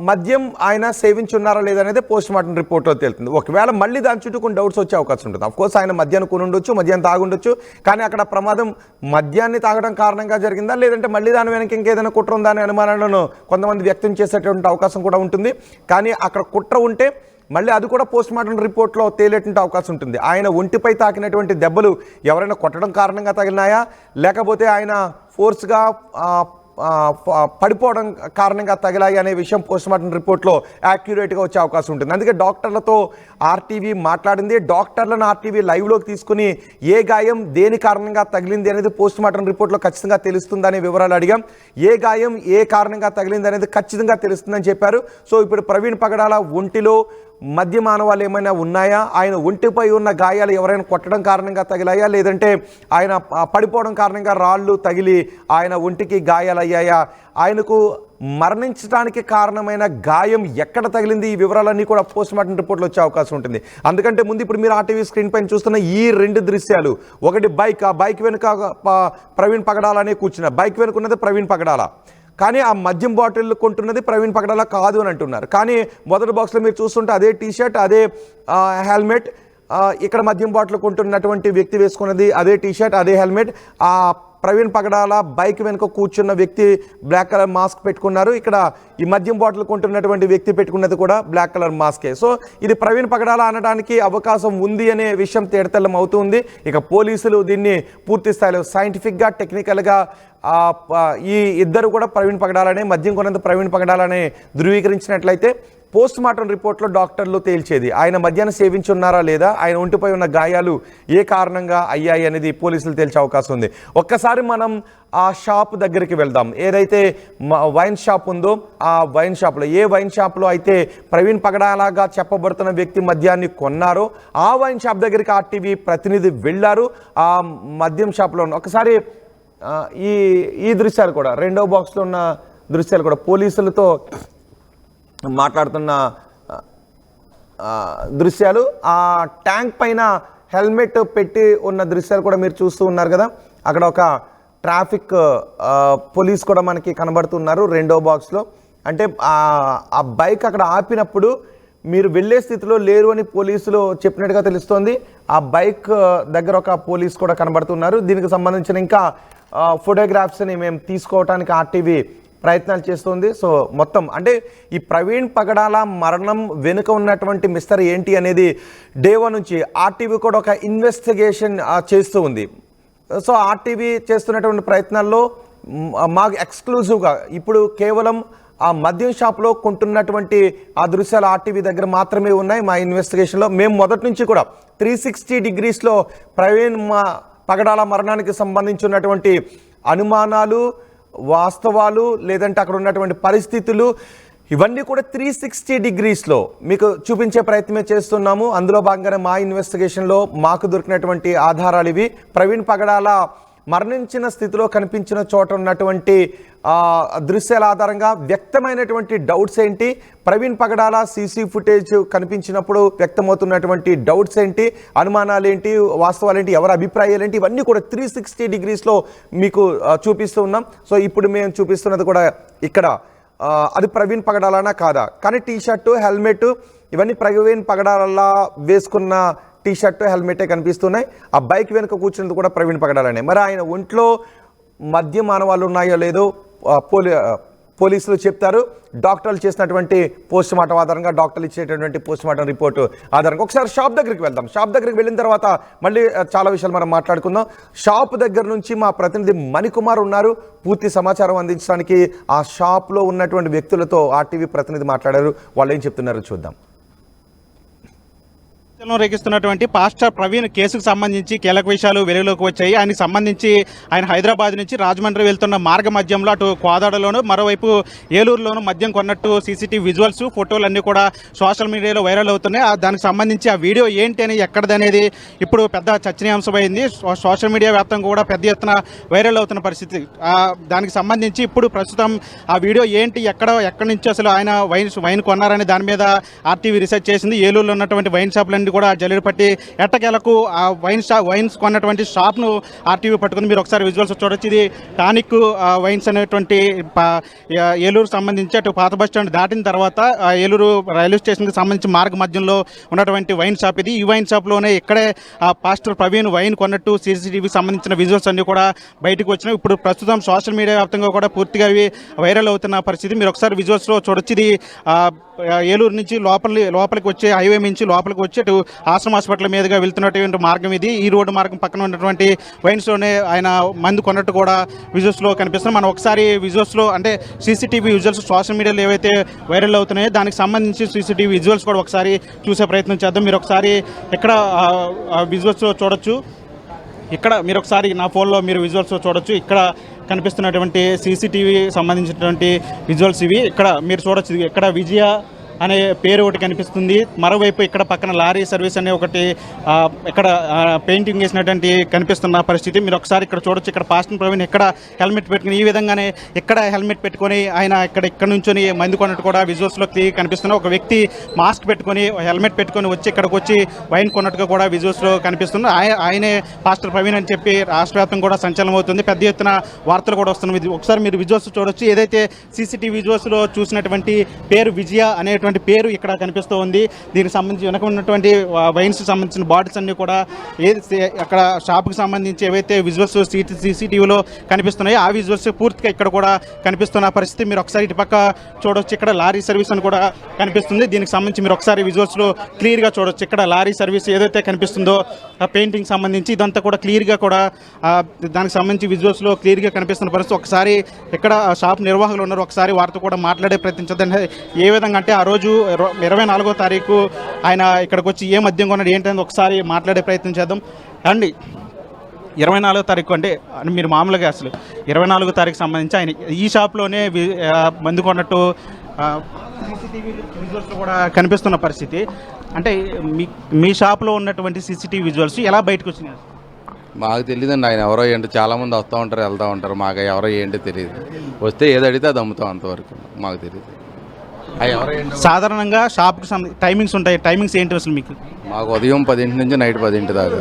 మద్యం ఆయన సేవించున్నారా లేదనేది పోస్ట్ మార్టం రిపోర్ట్లో తేలుతుంది. ఒకవేళ మళ్ళీ దాని చుట్టూ కొన్ని డౌట్స్ వచ్చే అవకాశం ఉంటుంది. అఫ్కోర్స్ ఆయన మద్యాన్ని కొని ఉండొచ్చు, మద్యాన్ని తాగుండొచ్చు, కానీ అక్కడ ప్రమాదం మద్యాన్ని తాగడం కారణంగా జరిగిందా లేదంటే మళ్ళీ దాని వెనక ఇంకేదైనా కుట్ర ఉందా అనే అనుమానాలను కొంతమంది వ్యక్తం చేసేటువంటి అవకాశం కూడా ఉంటుంది. కానీ అక్కడ కుట్ర ఉంటే మళ్ళీ అది కూడా పోస్ట్ మార్టం రిపోర్ట్లో తేలేటువంటి అవకాశం ఉంటుంది. ఆయన ఒంటిపై తాకినటువంటి దెబ్బలు ఎవరైనా కొట్టడం కారణంగా తగిలినాయా, లేకపోతే ఆయన ఫోర్స్గా పడిపోవడం కారణంగా తగిలాయి అనే విషయం పోస్ట్మార్టం రిపోర్ట్లో యాక్యురేట్గా వచ్చే అవకాశం ఉంటుంది. అందుకే డాక్టర్లతో ఆర్టీవీ మాట్లాడింది. డాక్టర్లను ఆర్టీవీ లైవ్లోకి తీసుకుని ఏ గాయం దేని కారణంగా తగిలింది అనేది పోస్ట్మార్టం రిపోర్ట్లో ఖచ్చితంగా తెలుస్తుందనే వివరాలు అడిగాం. ఏ గాయం ఏ కారణంగా తగిలింది అనేది ఖచ్చితంగా తెలుస్తుందని చెప్పారు. సో ఇప్పుడు ప్రవీణ్ పగడాల ఒంటిలో మద్యమానవాళ్ళు ఏమైనా ఉన్నాయా, ఆయన ఒంటిపై ఉన్న గాయాలు ఎవరైనా కొట్టడం కారణంగా తగిలాయా లేదంటే ఆయన పడిపోవడం కారణంగా రాళ్ళు తగిలి ఆయన ఒంటికి గాయాలయ్యాయా, ఆయనకు మరణించడానికి కారణమైన గాయం ఎక్కడ తగిలింది, ఈ వివరాలన్నీ కూడా పోస్ట్మార్టం రిపోర్ట్లో వచ్చే అవకాశం ఉంటుంది. అందుకంటే ముందు ఇప్పుడు మీరు ఆర్టీవీ స్క్రీన్ పైన చూస్తున్న ఈ 2 దృశ్యాలు, ఒకటి బైక్, ఆ బైక్ వెనుక ప్రవీణ్ పగడాలనే కూర్చున్న, బైక్ వెనుక ఉన్నది ప్రవీణ్ పగడాల, కానీ ఆ మద్యం బాటిల్ కొంటున్నది ప్రవీణ్ పగడాల కాదు అని అంటున్నారు. కానీ మొదటి బాక్స్లో మీరు చూస్తుంటే అదే టీషర్ట్, అదే హెల్మెట్, ఇక్కడ మద్యం బాటిల్ కొంటున్నటువంటి వ్యక్తి వేసుకున్నది అదే టీషర్ట్, అదే హెల్మెట్. ఆ ప్రవీణ్ పగడాల బైక్ వెనుక కూర్చున్న వ్యక్తి బ్లాక్ కలర్ మాస్క్ పెట్టుకున్నారు. ఇక్కడ ఈ మద్యం బాటిల్ కొంటున్నటువంటి వ్యక్తి పెట్టుకున్నది కూడా బ్లాక్ కలర్ మాస్కే. సో ఇది ప్రవీణ్ పగడాల అనడానికి అవకాశం ఉంది అనే విషయం తేటతెల్లం అవుతుంది. ఇక పోలీసులు దీన్ని పూర్తి స్థాయిలో సైంటిఫిక్గా టెక్నికల్గా ఈ ఇద్దరు కూడా ప్రవీణ్ పగడాలనే మద్యం కొనంత ప్రవీణ్ పగడాలనే ధృవీకరించినట్లయితే పోస్ట్ మార్టం రిపోర్ట్లో డాక్టర్లు తేల్చేది ఆయన మద్యాన్ని సేవించున్నారా లేదా, ఆయన ఒంటిపై ఉన్న గాయాలు ఏ కారణంగా అయ్యాయి అనేది పోలీసులు తేల్చే అవకాశం ఉంది. ఒక్కసారి మనం ఆ షాప్ దగ్గరికి వెళ్దాం. ఏదైతే వైన్ షాప్ ఉందో ఆ వైన్ షాప్లో, ఏ వైన్ షాప్లో అయితే ప్రవీణ్ పగడాలాగా చెప్పబడుతున్న వ్యక్తి మద్యాన్ని కొన్నారో ఆ వైన్ షాప్ దగ్గరికి ఆర్టీవీ ప్రతినిధి వెళ్ళారు. ఆ మద్యం షాప్లో ఉన్న ఒకసారి ఈ దృశ్యాలు కూడా, 2వ బాక్స్లో ఉన్న దృశ్యాలు కూడా పోలీసులతో మాట్లాడుతున్న దృశ్యాలు, ఆ ట్యాంక్ పైన హెల్మెట్ పెట్టి ఉన్న దృశ్యాలు కూడా మీరు చూస్తూ ఉన్నారు కదా. అక్కడ ఒక ట్రాఫిక్ పోలీస్ కూడా మనకి కనబడుతున్నారు 2వ బాక్స్లో. అంటే ఆ బైక్ అక్కడ ఆపినప్పుడు మీరు వెళ్ళే స్థితిలో లేరు అని పోలీసులు చెప్పినట్టుగా తెలుస్తోంది. ఆ బైక్ దగ్గర ఒక పోలీస్ కూడా కనబడుతున్నారు. దీనికి సంబంధించిన ఇంకా ఫోటోగ్రాఫ్స్ని మేము తీసుకోవడానికి ఆర్టీవీ ప్రయత్నాలు చేస్తుంది. సో మొత్తం అంటే ఈ ప్రవీణ్ పగడాల మరణం వెనుక ఉన్నటువంటి మిస్టర్ ఏంటి అనేది డే 1 నుంచి ఆర్టీవీ కూడా ఒక ఇన్వెస్టిగేషన్ చేస్తూ ఉంది. సో ఆర్టీవీ చేస్తున్నటువంటి ప్రయత్నాల్లో మాకు ఎక్స్క్లూజివ్గా ఇప్పుడు కేవలం ఆ మద్యం షాప్లో కొంటున్నటువంటి ఆ దృశ్యాలు ఆర్టీవీ దగ్గర మాత్రమే ఉన్నాయి. మా ఇన్వెస్టిగేషన్లో మేము మొదటి నుంచి కూడా 360 డిగ్రీస్లో ప్రవీణ్ పగడాల మరణానికి సంబంధించినటువంటి అనుమానాలు, వాస్తవాలు, లేదంటే అక్కడ ఉన్నటువంటి పరిస్థితులు, ఇవన్నీ కూడా 360 డిగ్రీస్లో మీకు చూపించే ప్రయత్నమే చేస్తున్నాము. అందులో భాగంగానే మా ఇన్వెస్టిగేషన్లో మాకు దొరికినటువంటి ఆధారాలు ఇవి. ప్రవీణ్ పగడాల మరణించిన స్థితిలో కనిపించిన చోట ఉన్నటువంటి దృశ్యాల ఆధారంగా వ్యక్తమైనటువంటి డౌట్స్ ఏంటి, ప్రవీణ్ పగడాల సీసీ ఫుటేజ్ కనిపించినప్పుడు వ్యక్తమవుతున్నటువంటి డౌట్స్ ఏంటి, అనుమానాలు ఏంటి, వాస్తవాలు ఏంటి, ఎవరి అభిప్రాయాలు ఏంటి, ఇవన్నీ కూడా 360 డిగ్రీస్లో మీకు చూపిస్తూ ఉన్నాం. సో ఇప్పుడు మేము చూపిస్తున్నది కూడా ఇక్కడ అది ప్రవీణ్ పగడాలనా కాదా, కానీ టీషర్టు, హెల్మెట్, ఇవన్నీ ప్రవీణ్ పగడాలల్లా వేసుకున్న టీ-షర్ట్ హెల్మెటే కనిపిస్తున్నాయి. ఆ బైక్ వెనుక కూర్చున్నది కూడా ప్రవీణ్ పగడాలనే. మరి ఆయన ఒంట్లో మద్యం ఆనవాళ్ళు ఉన్నాయో లేదో పోలీసులు చెప్తారు. డాక్టర్లు చేసినటువంటి పోస్ట్ మార్టం ఆధారంగా, డాక్టర్లు ఇచ్చేటటువంటి పోస్ట్ మార్టం రిపోర్టు ఆధారంగా ఒకసారి షాప్ దగ్గరికి వెళ్దాం. షాప్ దగ్గరికి వెళ్ళిన తర్వాత మళ్ళీ చాలా విషయాలు మనం మాట్లాడుకుందాం. షాప్ దగ్గర నుంచి మా ప్రతినిధి మణికుమార్ ఉన్నారు పూర్తి సమాచారం అందించడానికి. ఆ షాప్లో ఉన్నటువంటి వ్యక్తులతో ఆర్టీవీ ప్రతినిధి మాట్లాడారు. వాళ్ళు ఏం చెప్తున్నారో చూద్దాం. రేగిస్తున్నటువంటి పాస్టర్ ప్రవీణ్ కేసుకు సంబంధించి కీలక విషయాలు వెలుగులోకి వచ్చాయి. ఆయనకు సంబంధించి ఆయన హైదరాబాద్ నుంచి రాజమండ్రి వెళ్తున్న మార్గ మధ్యంలో అటు కోదాడలోను మరోవైపు ఏలూరులోను మద్యం కొన్నట్టు సీసీటీవీ విజువల్స్ ఫోటోలు అన్నీ కూడా సోషల్ మీడియాలో వైరల్ అవుతున్నాయి. దానికి సంబంధించి ఆ వీడియో ఏంటి అని ఎక్కడదనేది ఇప్పుడు పెద్ద చర్చనీయాంశమైంది. సోషల్ మీడియా వ్యాప్తంగా కూడా పెద్ద ఎత్తున వైరల్ అవుతున్న పరిస్థితి. దానికి సంబంధించి ఇప్పుడు ప్రస్తుతం ఆ వీడియో ఏంటి, ఎక్కడి నుంచి అసలు ఆయన వైన్ కొన్నారనే దాని మీద ఆర్టీవీ రీసెర్చ్ చేసింది. ఏలూరులో ఉన్నటువంటి వైన్ షాపులన్నీ కూడా జల్లెడ పట్టి ఎట్టకేలకు ఆ వైన్స్ కొన్నటువంటి షాప్ను ఆర్టీవీ పట్టుకుంది. మీరు ఒకసారి విజువల్స్ చూడొచ్చు. ఇది టానిక్ వైన్స్ అనేటువంటి ఏలూరు సంబంధించి అటు పాత బస్ స్టాండ్ దాటిన తర్వాత ఏలూరు రైల్వే స్టేషన్కి సంబంధించి మార్గ మధ్యంలో ఉన్నటువంటి వైన్ షాప్ ఇది. ఈ వైన్ షాప్లోనే ఇక్కడే పాస్టర్ ప్రవీణ్ వైన్ కొన్నట్టు సీసీటీవీకి సంబంధించిన విజువల్స్ అన్నీ కూడా బయటకు వచ్చినాయి. ఇప్పుడు ప్రస్తుతం సోషల్ మీడియా వ్యాప్తంగా కూడా పూర్తిగా ఇవి వైరల్ అవుతున్న పరిస్థితి. మీరు ఒకసారి విజువల్స్లో చూడొచ్చు. ఇది ఏలూరు నుంచి లోపలికి వచ్చే హైవే నుంచి లోపలికి వచ్చి అటు ఆశ్రమ హాస్పిటల్ మీదుగా వెళ్తున్నటువంటి మార్గం ఇది. ఈ రోడ్డు మార్గం పక్కన ఉన్నటువంటి వైన్స్లోనే ఆయన మందు కొన్నట్టు కూడా విజువల్స్లో కనిపిస్తుంది. మనం ఒకసారి విజువల్స్లో అంటే సీసీటీవీ విజువల్స్ సోషల్ మీడియాలో ఏవైతే వైరల్ అవుతున్నాయో దానికి సంబంధించి సీసీటీవీ విజువల్స్ కూడా ఒకసారి చూసే ప్రయత్నం చేద్దాం. మీరు ఒకసారి ఇక్కడ విజువల్స్లో చూడొచ్చు. ఇక్కడ మీరు ఒకసారి నా ఫోన్లో మీరు విజువల్స్ చూడొచ్చు. ఇక్కడ కనిపిస్తున్నటువంటి సీసీటీవీ సంబంధించినటువంటి విజువల్స్ ఇవి. ఇక్కడ మీరు చూడొచ్చు. ఇక్కడ విజయ అనే పేరు ఒకటి కనిపిస్తుంది. మరోవైపు ఇక్కడ పక్కన లారీ సర్వీస్ అనే ఒకటి ఇక్కడ పెయింటింగ్ వేసినటువంటి కనిపిస్తున్న పరిస్థితి. మీరు ఒకసారి ఇక్కడ చూడొచ్చు. ఇక్కడ పాస్టర్ ప్రవీణ్ ఇక్కడ హెల్మెట్ పెట్టుకుని ఈ విధంగానే ఇక్కడ హెల్మెట్ పెట్టుకొని ఆయన ఇక్కడ నుంచి మందు కొన్నట్టు కూడా విజువల్స్లో కనిపిస్తున్న ఒక వ్యక్తి మాస్క్ పెట్టుకొని హెల్మెట్ పెట్టుకొని వచ్చి ఇక్కడికి వచ్చి వైన్ కొన్నట్టుగా కూడా విజువల్స్లో కనిపిస్తుంది. ఆయనే పాస్టర్ ప్రవీణ్ అని చెప్పి రాష్ట్ర వ్యాప్తంగా కూడా సంచలనం అవుతుంది. పెద్ద ఎత్తున వార్తలు కూడా వస్తున్నాయి. ఒకసారి మీరు విజువల్స్ చూడొచ్చు. ఏదైతే సీసీటీవీ విజువల్స్లో చూసినటువంటి పేరు విజయ అనే పేరు ఇక్కడ కనిపిస్తూ ఉంది. దీనికి సంబంధించి వెనక ఉన్నటువంటి వైన్స్ సంబంధించిన బాటిల్స్ అన్ని కూడా అక్కడ షాప్కి సంబంధించి ఏవైతే విజువల్స్ సీసీటీవీలో కనిపిస్తున్నాయో ఆ విజువల్స్ పూర్తిగా ఇక్కడ కూడా కనిపిస్తున్న పరిస్థితి. మీరు ఒకసారి ఇటు పక్క చూడొచ్చు. ఇక్కడ లారీ సర్వీస్ అని కూడా కనిపిస్తుంది. దీనికి సంబంధించి మీరు ఒకసారి విజువల్స్లో క్లియర్గా చూడొచ్చు. ఇక్కడ లారీ సర్వీస్ ఏదైతే కనిపిస్తుందో ఆ పెయింటింగ్ సంబంధించి ఇదంతా కూడా క్లియర్గా కూడా దానికి సంబంధించి విజువల్స్లో క్లియర్గా కనిపిస్తున్న పరిస్థితి. ఒకసారి ఇక్కడ షాప్ నిర్వాహకులు ఉన్నారు. ఒకసారి వారితో కూడా మాట్లాడే ప్రయత్నించదండి. ఏ విధంగా అంటే ఆ రోజు 24వ తారీఖు ఆయన ఇక్కడికి వచ్చి ఏ మద్యం కొన్నాడు ఏంటనేది ఒకసారి మాట్లాడే ప్రయత్నం చేద్దాం. అండి 24వ తారీఖు అంటే మీరు మామూలుగా అసలు 24వ తారీఖు సంబంధించి ఆయన ఈ షాప్లోనే మందు కొన్నట్టు సీసీటీవీ విజువల్స్ కూడా కనిపిస్తున్న పరిస్థితి. అంటే మీ షాప్లో ఉన్నటువంటి సీసీటీవీ విజువల్స్ ఎలా బయటకు వచ్చినాయి? మాకు తెలియదండి. ఆయన ఎవరో ఏంటో చాలామంది వస్తూ ఉంటారు వెళ్తూ ఉంటారు. మాకు ఎవరో ఏంటో తెలియదు. వస్తే ఏది అడిగితే అది అమ్ముతాం, అంతవరకు మాకు తెలియదు. సాధారణంగా షాప్కి టైమింగ్స్ ఉంటాయి. టైమింగ్స్ ఏంటి అసలు మీకు? మాకు ఉదయం 10 నుంచి నైట్ 10 దాకా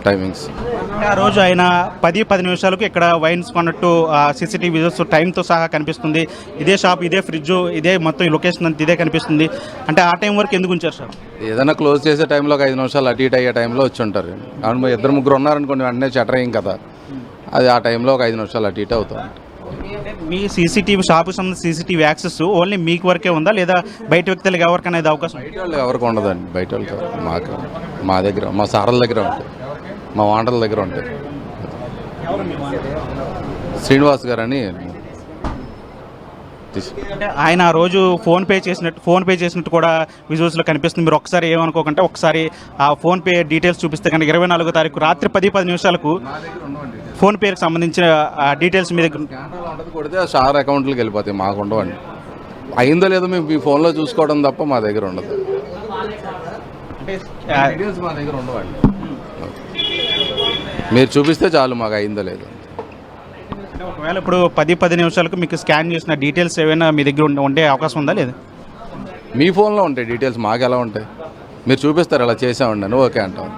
టైమింగ్స్. ఆ రోజు ఆయన 10 నిమిషాలకు ఇక్కడ వైన్స్ కొన్నట్టు సీసీటీవీ విజువల్స్ టైంతో సహా కనిపిస్తుంది. ఇదే షాప్, ఇదే ఫ్రిడ్జ్, ఇదే మొత్తం లొకేషన్ అంతా ఇదే కనిపిస్తుంది. అంటే ఆ టైం వరకు ఎందుకు ఉంచారు సార్? ఏదైనా క్లోజ్ చేసే టైంలో ఒక 5 నిమిషాలు అటు ఇటు అయ్యే టైంలో వచ్చి ఉంటారు. అవును, 2-3 ఉన్నారనుకోండి వెంటనే షట్టరింగ్ కదా, అది ఆ టైంలో ఒక 5 నిమిషాలు అటు ఇటు అవుతుంది. మీ సీసీటీవీ షాపు సంబంధించిన సీసీటీవీ యాక్సెస్ ఓన్లీ మీకు వరకే ఉందా లేదా బయట వ్యక్తులకు ఎవరికైనా అవకాశం? బయట వాళ్ళకి ఎవరికి ఉండదండి. బయట వాళ్ళకి మాకు మా దగ్గర మా సార్ల దగ్గర ఉంటాయి, మా వాండర్ల దగ్గర ఉంటాయి. శ్రీనివాస్ గారు అని ఆయన ఆ రోజు ఫోన్ పే చేసినట్టు కూడా విజువల్స్లో కనిపిస్తుంది. మీరు ఒకసారి ఏమనుకోకంటే ఒకసారి ఆ ఫోన్పే డీటెయిల్స్ చూపిస్తే కనుక 24వ తారీఖు రాత్రి 10 నిమిషాలకు ఫోన్పేకి సంబంధించిన డీటెయిల్స్ మీ దగ్గర కొడితే సార్ అకౌంట్లోకి వెళ్ళిపోతాయి. మాకు ఉండవండి. అయిందో లేదో మేము మీ ఫోన్లో చూసుకోవడం తప్ప మా దగ్గర ఉండదు. డీటెయిల్స్ మా దగ్గర ఉండవండి. మీరు చూపిస్తే చాలు మాకు అయిందో లేదో. ఒకవేళ ఇప్పుడు 10 నిమిషాలకు మీకు స్కాన్ చేసిన డీటెయిల్స్ ఏమైనా మీ దగ్గర ఉండే అవకాశం ఉందా లేదా? మీ ఫోన్లో ఉంటాయి డీటెయిల్స్, మాకు ఎలా ఉంటాయి? మీరు చూపిస్తారు అలా చేసామండి, ఓకే అంటాం.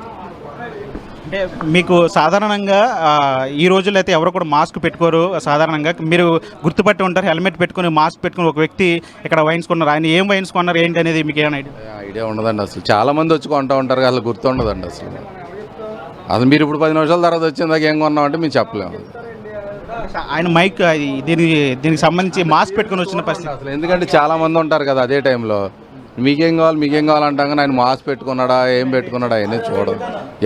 అంటే మీకు సాధారణంగా ఈ రోజుల్లో అయితే ఎవరు కూడా మాస్క్ పెట్టుకోరు. సాధారణంగా మీరు గుర్తుపట్టి ఉంటారు, హెల్మెట్ పెట్టుకుని మాస్క్ పెట్టుకుని ఒక వ్యక్తి ఇక్కడ వైన్స్ కొన్నారు. ఆయన ఏం వైన్స్ కొన్నారు ఏంటి అనేది మీకు ఏమైనా ఐడియా ఉండదండి. అసలు చాలా మంది వచ్చి కొంటూ ఉంటారు, అసలు గుర్తుండదండి. అసలు మీరు ఇప్పుడు 10 నిమిషాల తర్వాత వచ్చిందాక ఏం కొన్నామంటే మేము చెప్పలేము. ఆయన మైక్ దీనికి సంబంధించి మాస్క్ పెట్టుకుని వచ్చిన పరిస్థితి అసలు ఎందుకంటే చాలా మంది ఉంటారు కదా అదే టైంలో. మీకేం కావాలంటాం కానీ ఆయన మాస్క్ పెట్టుకున్నాడా ఏం పెట్టుకున్నాడా అవన్నీ చూడదు.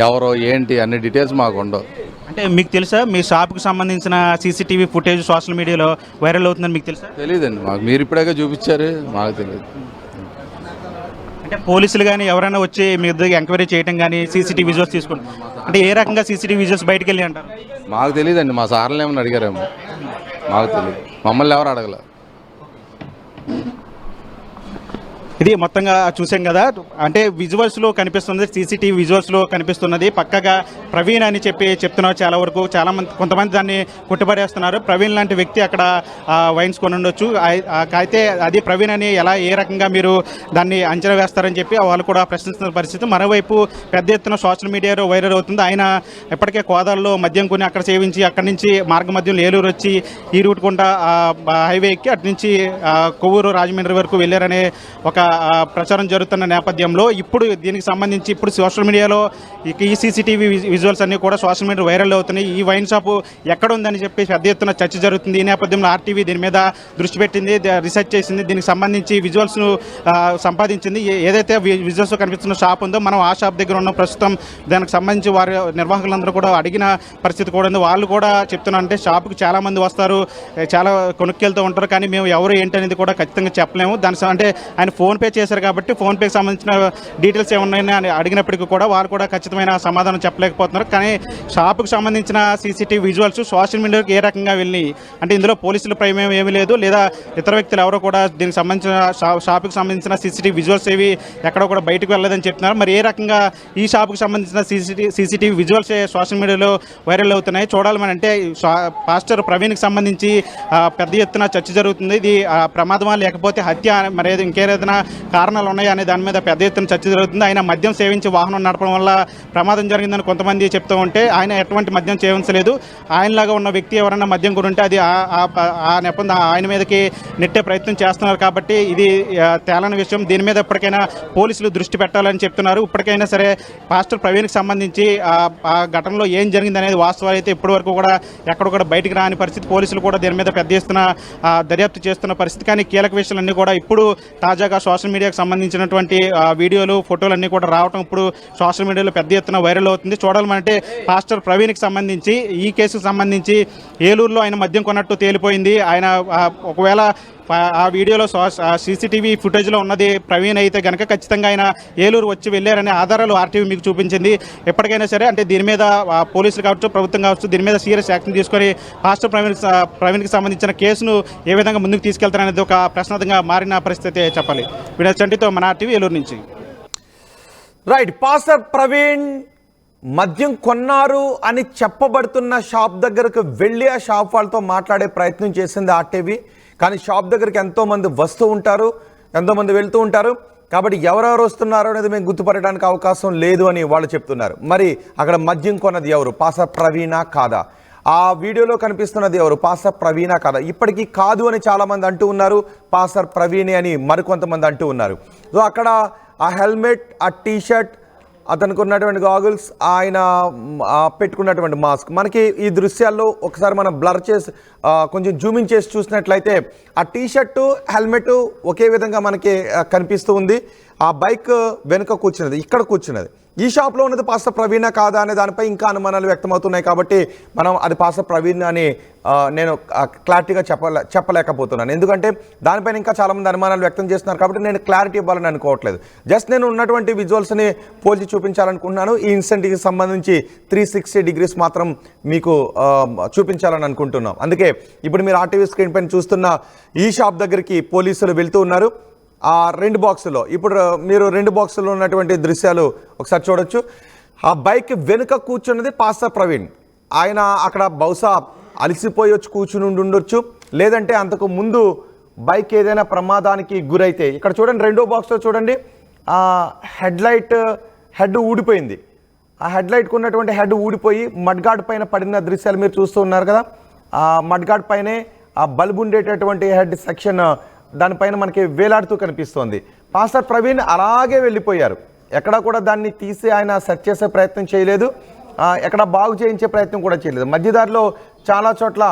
ఎవరో ఏంటి అన్ని డీటెయిల్స్ మాకు ఉండవు. అంటే మీకు తెలుసా మీ షాప్కి సంబంధించిన సీసీటీవీ ఫుటేజ్ సోషల్ మీడియాలో వైరల్ అవుతుందని మీకు తెలుసా? తెలియదండి మాకు. మీరు ఇప్పుడే చూపించారు, మాకు తెలియదు. అంటే పోలీసులు కానీ ఎవరైనా వచ్చి మీ దగ్గర ఎంక్వైరీ చేయడం కానీ సీసీటీవీ విజువల్స్ తీసుకుంటారు అంటే ఏ రకంగా సీసీటీవీ విజువల్స్ బయటకు వెళ్ళి అంటారు? మాకు తెలియదండి. మా సార్లు ఏమైనా అడిగారేమో, మాకు తెలియదు. మమ్మల్ని ఎవరు అడగల. ఇది మొత్తంగా చూసాం కదా. అంటే విజువల్స్లో కనిపిస్తుంది, సీసీటీవీ విజువల్స్లో కనిపిస్తున్నది పక్కగా ప్రవీణ్ అని చెప్తున్నారు. చాలా వరకు కొంతమంది దాన్ని కొట్టుబడేస్తున్నారు. ప్రవీణ్ లాంటి వ్యక్తి అక్కడ వైన్స్ కొని ఉండొచ్చు. అయితే అది ప్రవీణ్ అని ఏ రకంగా మీరు దాన్ని అంచనా వేస్తారని చెప్పి వాళ్ళు కూడా ప్రశ్నిస్తున్న పరిస్థితి. మరోవైపు పెద్ద ఎత్తున సోషల్ మీడియాలో వైరల్ అవుతుంది. ఆయన ఇప్పటికే కోదాల్లో మద్యం కొని అక్కడ సేవించి అక్కడి నుంచి మార్గ మధ్యంలో ఏలూరు వచ్చి ఈ రూట్ గుండా హైవే ఎక్కి అటు నుంచి కొవ్వూరు రాజమండ్రి వరకు వెళ్ళారనే ఒక ప్రచారం జరుగుతున్న నేపథ్యంలో ఇప్పుడు దీనికి సంబంధించి ఇప్పుడు సోషల్ మీడియాలో ఈ సీసీటీవీ విజువల్స్ అన్నీ కూడా సోషల్ మీడియా వైరల్ అవుతున్నాయి. ఈ వైన్ షాపు ఎక్కడ ఉందని చెప్పి పెద్ద ఎత్తున చర్చ జరుగుతుంది. ఈ నేపథ్యంలో ఆర్టీవీ దీని మీద దృష్టి పెట్టింది, రీసెర్చ్ చేసింది, దీనికి సంబంధించి విజువల్స్ను సంపాదించింది. ఏదైతే విజువల్స్ కనిపిస్తున్న షాప్ ఉందో మనం ఆ షాప్ దగ్గర ఉన్న ప్రస్తుతం దానికి సంబంధించి వారి నిర్వాహకులందరూ కూడా అడిగిన పరిస్థితి కూడా ఉంది. వాళ్ళు కూడా చెప్తున్నారంటే షాపుకి చాలామంది వస్తారు, చాలా కొనుక్కెళ్తూ ఉంటారు, కానీ మేము ఎవరు ఏంటనేది కూడా ఖచ్చితంగా చెప్పలేము. దాని అంటే ఆయన ఫోన్పే చేశారు కాబట్టి ఫోన్పేకి సంబంధించిన డీటెయిల్స్ ఏమున్నాయని అని అడిగినప్పటికీ కూడా వారు కూడా ఖచ్చితమైన సమాధానం చెప్పలేకపోతున్నారు. కానీ షాపుకు సంబంధించిన సీసీటీవీ విజువల్స్ సోషల్ మీడియాకి ఏ రకంగా వెళ్ళి అంటే ఇందులో పోలీసుల ప్రమేయం ఏమీ లేదు, లేదా ఇతర వ్యక్తులు ఎవరో కూడా దీనికి సంబంధించిన షాపుకి సంబంధించిన సీసీటీవీ విజువల్స్ ఏవి ఎక్కడో కూడా బయటకు వెళ్ళలేదని చెప్తున్నారు. మరి ఏ రకంగా ఈ షాపుకి సంబంధించిన సీసీటీవీ విజువల్స్ సోషల్ మీడియాలో వైరల్ అవుతున్నాయి చూడాలి. మన అంటే పాస్టర్ ప్రవీణ్కి సంబంధించి పెద్ద ఎత్తున చర్చ జరుగుతుంది. ఇది ప్రమాదమా లేకపోతే హత్య మరి ఇంకేదైనా కారణాలు ఉన్నాయా అనే దాని మీద పెద్ద ఎత్తున చర్చ జరుగుతుంది. ఆయన మద్యం సేవించి వాహనం నడపడం వల్ల ప్రమాదం జరిగిందని కొంతమంది చెప్తూ ఉంటే ఆయన ఎటువంటి మద్యం సేవించలేదు. ఆయనలాగా ఉన్న వ్యక్తి ఎవరైనా మద్యం కొనుంటే అది ఆ నెపంతో ఆయన మీదకి నెట్టే ప్రయత్నం చేస్తున్నారు. కాబట్టి ఇది తేలని విషయం. దీని మీద ఎప్పటికైనా పోలీసులు దృష్టి పెట్టాలని చెప్తున్నారు. ఇప్పటికైనా సరే పాస్టర్ ప్రవీణ్కి సంబంధించి ఆ ఘటనలో ఏం జరిగింది అనేది వాస్తవాలు అయితే ఇప్పటి వరకు కూడా ఎక్కడ కూడా బయటికి రాని పరిస్థితి. పోలీసులు కూడా దీని మీద పెద్ద ఎత్తున దర్యాప్తు చేస్తున్న పరిస్థితి. కానీ కీలక విషయాలన్నీ కూడా ఇప్పుడు తాజాగా సోషల్ మీడియాకు సంబంధించినటువంటి వీడియోలు ఫోటోలు అన్నీ కూడా రావడం ఇప్పుడు సోషల్ మీడియాలో పెద్ద ఎత్తున వైరల్ అవుతుంది. చూడాలంటే పాస్టర్ ప్రవీణ్కి సంబంధించి ఈ కేసుకు సంబంధించి ఏలూరులో ఆయన మద్యం కొన్నట్టు తేలిపోయింది. ఆయన ఒకవేళ ఆ వీడియోలో సీసీటీవీ ఫుటేజ్లో ఉన్నది ప్రవీణ్ అయితే కనుక ఖచ్చితంగా ఆయన ఏలూరు వచ్చి వెళ్ళారనే ఆధారాలు ఆర్టీవీ మీకు చూపించింది. ఎప్పటికైనా సరే అంటే దీని మీద పోలీసులు కావచ్చు, ప్రభుత్వం కావచ్చు, దీని మీద సీరియస్ యాక్షన్ తీసుకొని పాస్టర్ ప్రవీణ్కి సంబంధించిన కేసును ఏ విధంగా ముందుకు తీసుకెళ్తారనేది ఒక ప్రశ్నార్థంగా మారిన పరిస్థితి చెప్పాలి. వీడియో చంటితో మన ఆర్టీవీ ఏలూరు నుంచి. రైట్. పాస్టర్ ప్రవీణ్ మద్యం కొన్నారు అని చెప్పబడుతున్న షాప్ దగ్గరకు వెళ్ళి ఆ షాప్ వాళ్ళతో మాట్లాడే ప్రయత్నం చేసింది ఆర్టీవీ. కానీ షాప్ దగ్గరికి ఎంతోమంది వస్తూ ఉంటారు, ఎంతోమంది వెళ్తూ ఉంటారు. కాబట్టి ఎవరెవరు వస్తున్నారో అనేది మేము గుర్తుపట్టడానికి అవకాశం లేదు అని వాళ్ళు చెప్తున్నారు. మరి అక్కడ మద్యం కొన్నది ఎవరు? పాస్టర్ ప్రవీణా కాదా? ఆ వీడియోలో కనిపిస్తున్నది ఎవరు? పాస్టర్ ప్రవీణా కాదా? ఇప్పటికీ కాదు అని చాలామంది అంటూ ఉన్నారు, పాస్టర్ ప్రవీణే అని మరికొంతమంది అంటూ ఉన్నారు. సో అక్కడ ఆ హెల్మెట్, ఆ టీషర్ట్, అతనికి ఉన్నటువంటి గాగుల్స్, ఆయన పెట్టుకున్నటువంటి మాస్క్, మనకి ఈ దృశ్యాల్లో ఒకసారి మనం బ్లర్ చేసి కొంచెం జూమింగ్ చేసి చూసినట్లయితే ఆ టీషర్టు, హెల్మెట్ ఒకే విధంగా మనకి కనిపిస్తూ ఉంది. ఆ బైక్ వెనుక కూర్చున్నది, ఇక్కడ కూర్చున్నది. ఈ షాప్లో ఉన్నది పాస్టర్ ప్రవీణ కాదా అనే దానిపై ఇంకా అనుమానాలు వ్యక్తమవుతున్నాయి. కాబట్టి మనం అది పాస్టర్ ప్రవీణ్ అని నేను క్లారిటీగా చెప్పలేకపోతున్నాను. ఎందుకంటే దానిపైన ఇంకా చాలామంది అనుమానాలు వ్యక్తం చేస్తున్నారు. కాబట్టి నేను క్లారిటీ ఇవ్వాలని అనుకోవట్లేదు. జస్ట్ నేను ఉన్నటువంటి విజువల్స్ని పోల్చి చూపించాలనుకుంటున్నాను. ఈ ఇన్సిడెంట్కి సంబంధించి 360 డిగ్రీస్ మాత్రం మీకు చూపించాలని అనుకుంటున్నాం. అందుకే ఇప్పుడు మీరు ఆర్టీవీ స్క్రీన్ పైన చూస్తున్న ఈ షాప్ దగ్గరికి పోలీసులు వెళ్తూ ఉన్నారు. ఆ 2 బాక్సులో ఇప్పుడు మీరు 2 బాక్సుల్లో ఉన్నటువంటి దృశ్యాలు ఒకసారి చూడొచ్చు. ఆ బైక్ వెనుక కూర్చున్నది పాస్టర్ ప్రవీణ్. ఆయన అక్కడ బహుశా అలసిపోయి వచ్చి కూర్చుని ఉండొచ్చు, లేదంటే అంతకు ముందు బైక్ ఏదైనా ప్రమాదానికి గురైతే. ఇక్కడ చూడండి, 2వ బాక్స్లో చూడండి, హెడ్ ఊడిపోయింది. ఆ హెడ్ లైట్కు ఉన్నటువంటి హెడ్ ఊడిపోయి మడ్గాడ్ పైన పడిన దృశ్యాలు మీరు చూస్తూ ఉన్నారు కదా. ఆ మడ్గాడ్ పైనే ఆ బల్బ్ ఉండేటటువంటి హెడ్ సెక్షన్ దానిపైన మనకి వేలాడుతూ కనిపిస్తోంది. పాస్టర్ ప్రవీణ్ అలాగే వెళ్ళిపోయారు. ఎక్కడా కూడా దాన్ని తీసి ఆయన సెట్ చేసే ప్రయత్నం చేయలేదు, ఎక్కడ బాగు చేయించే ప్రయత్నం కూడా చేయలేదు. మధ్యదారిలో చాలా చోట్ల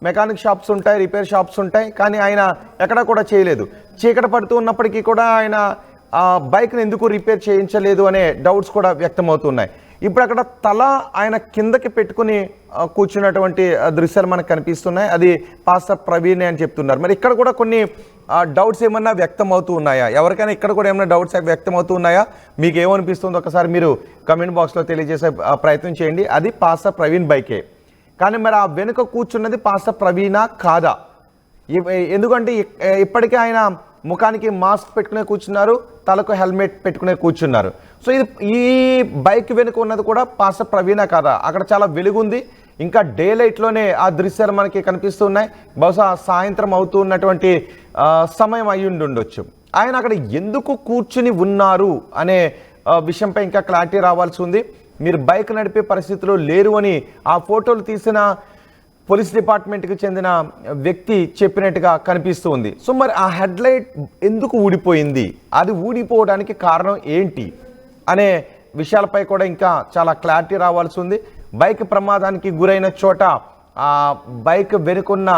మెకానిక్ షాప్స్ ఉంటాయి, రిపేర్ షాప్స్ ఉంటాయి, కానీ ఆయన ఎక్కడా కూడా చేయలేదు. చీకటి పడుతూ ఉన్నప్పటికీ కూడా ఆయన బైక్ని ఎందుకు రిపేర్ చేయించలేదు అనే డౌట్స్ కూడా వ్యక్తమవుతున్నాయి. ఇప్పుడు అక్కడ తల ఆయన కిందకి పెట్టుకుని కూర్చున్నటువంటి దృశ్యాలు మనకు కనిపిస్తున్నాయి. అది పాస్టర్ ప్రవీణ్ అని చెప్తున్నారు. మరి ఇక్కడ కూడా కొన్ని డౌట్స్ ఏమన్నా వ్యక్తం అవుతూ ఉన్నాయా? ఎవరికైనా ఇక్కడ కూడా ఏమైనా డౌట్స్ వ్యక్తం అవుతూ ఉన్నాయా? మీకు ఏమనిపిస్తుందో ఒకసారి మీరు కమెంట్ బాక్స్లో తెలియజేసే ప్రయత్నం చేయండి. అది పాస్టర్ ప్రవీణ్ బైకే, కానీ మరి ఆ వెనుక కూర్చున్నది పాస్టర్ ప్రవీణా కాదా? ఎందుకంటే ఇప్పటికే ఆయన ముఖానికి మాస్క్ పెట్టుకునే కూర్చున్నారు, తలకు హెల్మెట్ పెట్టుకునే కూర్చున్నారు. సో ఈ బైక్ వెనుక ఉన్నది కూడా పాస్టర్ ప్రవీణా కాదా? అక్కడ చాలా వెలుగుంది, ఇంకా డే లైట్లోనే ఆ దృశ్యాలు మనకి కనిపిస్తున్నాయి. బహుశా సాయంత్రం అవుతూ ఉన్నటువంటి సమయం అయ్యుండి ఉండొచ్చు. ఆయన అక్కడ ఎందుకు కూర్చుని ఉన్నారు అనే విషయంపై ఇంకా క్లారిటీ రావాల్సి ఉంది. మీరు బైక్ నడిపే పరిస్థితిలో లేరు అని ఆ ఫోటోలు తీసిన పోలీస్ డిపార్ట్మెంట్కి చెందిన వ్యక్తి చెప్పినట్టుగా కనిపిస్తూ ఉంది. సో మరి ఆ హెడ్ లైట్ ఎందుకు ఊడిపోయింది, అది ఊడిపోవడానికి కారణం ఏంటి అనే విషయాలపై కూడా ఇంకా చాలా క్లారిటీ రావాల్సి ఉంది. బైక్ ప్రమాదానికి గురైన చోట ఆ బైక్ వెనుకున్న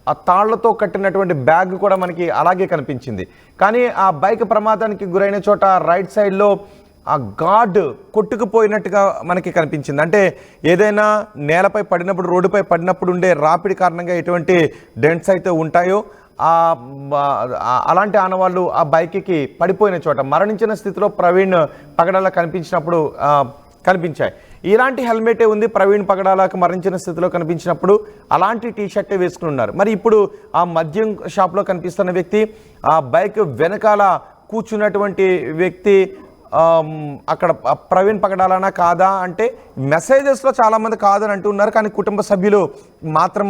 ఆ తాళ్లతో కట్టినటువంటి బ్యాగ్ కూడా మనకి అలాగే కనిపించింది. కానీ ఆ బైక్ ప్రమాదానికి గురైన చోట రైట్ సైడ్లో ఆ గార్డ్ కొట్టుకుపోయినట్టుగా మనకి కనిపించింది. అంటే ఏదైనా నేలపై పడినప్పుడు, రోడ్డుపై పడినప్పుడు ఉండే రాపిడి కారణంగా ఎటువంటి డెంట్స్ అయితే ఉంటాయో అలాంటి ఆనవాళ్ళు ఆ బైక్కి పడిపోయిన చోట మరణించిన స్థితిలో ప్రవీణ్ పగడాల కనిపించినప్పుడు కనిపించాయి. ఇలాంటి హెల్మెటే ఉంది ప్రవీణ్ పగడాలకు మరణించిన స్థితిలో కనిపించినప్పుడు, అలాంటి టీషర్టే వేసుకుని ఉన్నారు. మరి ఇప్పుడు ఆ మద్యం షాప్లో కనిపిస్తున్న వ్యక్తి, ఆ బైక్ వెనకాల కూర్చున్నటువంటి వ్యక్తి అక్కడ ప్రవీణ్ పగడాలనా కాదా అంటే మెసేజెస్లో చాలామంది కాదని అంటున్నారు. కానీ కుటుంబ సభ్యులు మాత్రం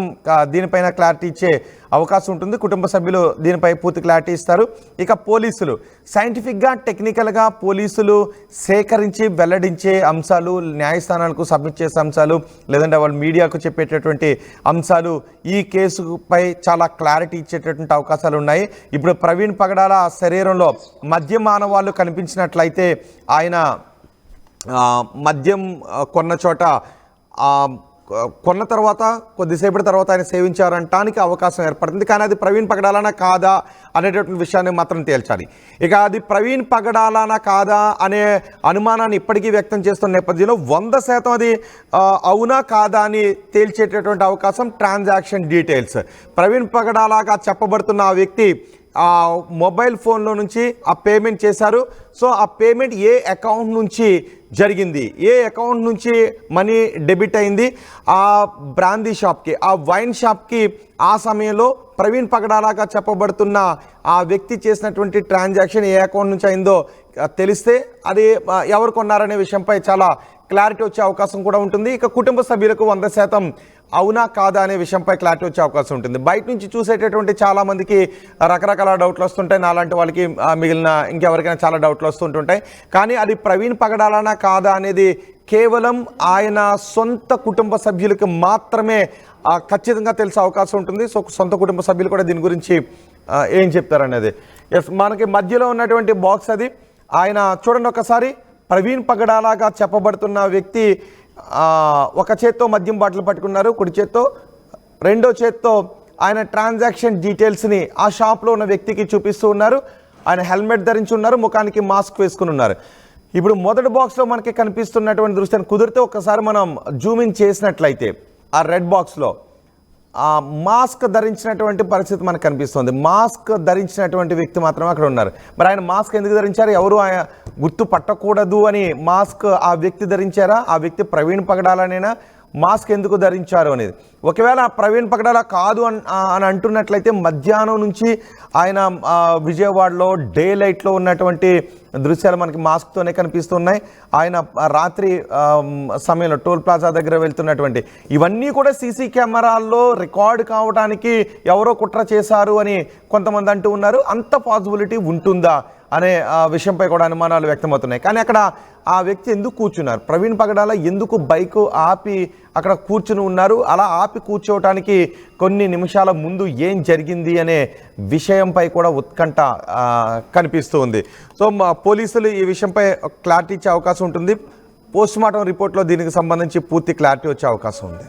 దీనిపైన క్లారిటీ ఇచ్చే అవకాశం ఉంటుంది. కుటుంబ సభ్యులు దీనిపై పూర్తి క్లారిటీ ఇస్తారు. ఇక పోలీసులు సైంటిఫిక్గా, టెక్నికల్గా పోలీసులు సేకరించి వెల్లడించే అంశాలు, న్యాయస్థానాలకు సబ్మిట్ చేసే అంశాలు, లేదంటే వాళ్ళు మీడియాకు చెప్పేటటువంటి అంశాలు ఈ కేసుపై చాలా క్లారిటీ ఇచ్చేటటువంటి అవకాశాలు ఉన్నాయి. ఇప్పుడు ప్రవీణ్ పగడాల శరీరంలో మద్యం ఆనవాళ్ళు కనిపించినట్లయితే ఆయన మద్యం కొన్న చోట కొన్న తర్వాత కొద్దిసేపటి తర్వాత ఆయన సేవించారంటానికి అవకాశం ఏర్పడుతుంది. కానీ అది ప్రవీణ్ పగడాలనా కాదా అనేటటువంటి విషయాన్ని మాత్రం తేల్చాలి. ఇక అది ప్రవీణ్ పగడాలనా కాదా అనే అనుమానాన్ని ఇప్పటికీ వ్యక్తం చేస్తున్న నేపథ్యంలో 100% అది అవునా కాదా అని తేల్చేటటువంటి అవకాశం ట్రాన్సాక్షన్ డీటెయిల్స్. ప్రవీణ్ పగడాలాగా చెప్పబడుతున్న ఆ వ్యక్తి ఆ మొబైల్ ఫోన్లో నుంచి ఆ పేమెంట్ చేశారు. సో ఆ పేమెంట్ ఏ అకౌంట్ నుంచి జరిగింది, ఏ అకౌంట్ నుంచి మనీ డెబిట్ అయింది, ఆ బ్రాందీ షాప్కి, ఆ వైన్ షాప్కి ఆ సమయంలో ప్రవీణ్ పగడాలాగా చెప్పబడుతున్న ఆ వ్యక్తి చేసినటువంటి ట్రాన్సాక్షన్ ఏ అకౌంట్ నుంచి అయిందో తెలిస్తే అది ఎవరు కొన్నారనే విషయంపై చాలా క్లారిటీ వచ్చే అవకాశం కూడా ఉంటుంది. ఇక కుటుంబ సభ్యులకు 100% అవునా కాదా అనే విషయంపై క్లారిటీ వచ్చే అవకాశం ఉంటుంది. బయట నుంచి చూసేటటువంటి చాలామందికి రకరకాల డౌట్లు వస్తుంటాయి. నాలాంటి వాళ్ళకి మిగిలిన ఇంకెవరికైనా చాలా డౌట్లు వస్తుంటుంటాయి. కానీ అది ప్రవీణ్ పగడాలనా కాదా అనేది కేవలం ఆయన సొంత కుటుంబ సభ్యులకి మాత్రమే ఖచ్చితంగా తెలిసే అవకాశం ఉంటుంది. సో సొంత కుటుంబ సభ్యులు కూడా దీని గురించి ఏం చెప్తారనేది. ఎస్, మనకి మధ్యలో ఉన్నటువంటి బాక్స్ అది. ఆయన చూడండి ఒకసారి, ప్రవీణ్ పగడాలాగా చెప్పబడుతున్న వ్యక్తి ఒక చేత్తో మద్యం బాటిల్ పట్టుకున్నారు, కుడి చేత్తో, రెండో చేత్తో ఆయన ట్రాన్సాక్షన్ డీటెయిల్స్ని ఆ షాప్లో ఉన్న వ్యక్తికి చూపిస్తూ ఉన్నారు. ఆయన హెల్మెట్ ధరించి ఉన్నారు, ముఖానికి మాస్క్ వేసుకుని ఉన్నారు. ఇప్పుడు మొదటి బాక్స్లో మనకి కనిపిస్తున్నటువంటి దృశ్యాన్ని కుదిరితే ఒకసారి మనం జూమ్ ఇన్ చేసినట్లయితే ఆ రెడ్ బాక్స్లో ఆ మాస్క్ ధరించినటువంటి పరిస్థితి మనకు కనిపిస్తుంది. మాస్క్ ధరించినటువంటి వ్యక్తి మాత్రమే అక్కడ ఉన్నారు. మరి ఆయన మాస్క్ ఎందుకు ధరించారు, ఎవరు ఆయన గుర్తు పట్టకూడదు అని మాస్క్ ఆ వ్యక్తి ధరించారా, ఆ వ్యక్తి ప్రవీణ్ పగడాలనేనా, మాస్క్ ఎందుకు ధరించారు అనేది. ఒకవేళ ప్రవీణ్ పగడాల కాదు అని అంటున్నట్లయితే మధ్యాహ్నం నుంచి ఆయన విజయవాడలో డే లైట్లో ఉన్నటువంటి దృశ్యాలు మనకి మాస్క్తోనే కనిపిస్తున్నాయి. ఆయన రాత్రి సమయంలో టోల్ ప్లాజా దగ్గర వెళ్తున్నటువంటి ఇవన్నీ కూడా సీసీ కెమెరాల్లో రికార్డు కావడానికి ఎవరో కుట్ర చేశారు అని కొంతమంది అంటూ ఉన్నారు. అంత పాసిబిలిటీ ఉంటుందా అనే విషయంపై కూడా అనుమానాలు వ్యక్తమవుతున్నాయి. కానీ అక్కడ ఆ వ్యక్తి ఎందుకు కూర్చున్నారు, ప్రవీణ్ పగడాల ఎందుకు బైక్ ఆపి అక్కడ కూర్చుని ఉన్నారు, అలా ఆపి కూర్చోవటానికి కొన్ని నిమిషాల ముందు ఏం జరిగింది అనే విషయంపై కూడా ఉత్కంఠ కనిపిస్తూ ఉంది. సో పోలీసులు ఈ విషయంపై క్లారిటీ ఇచ్చే అవకాశం ఉంటుంది. పోస్ట్మార్టం రిపోర్ట్లో దీనికి సంబంధించి పూర్తి క్లారిటీ వచ్చే అవకాశం ఉంది.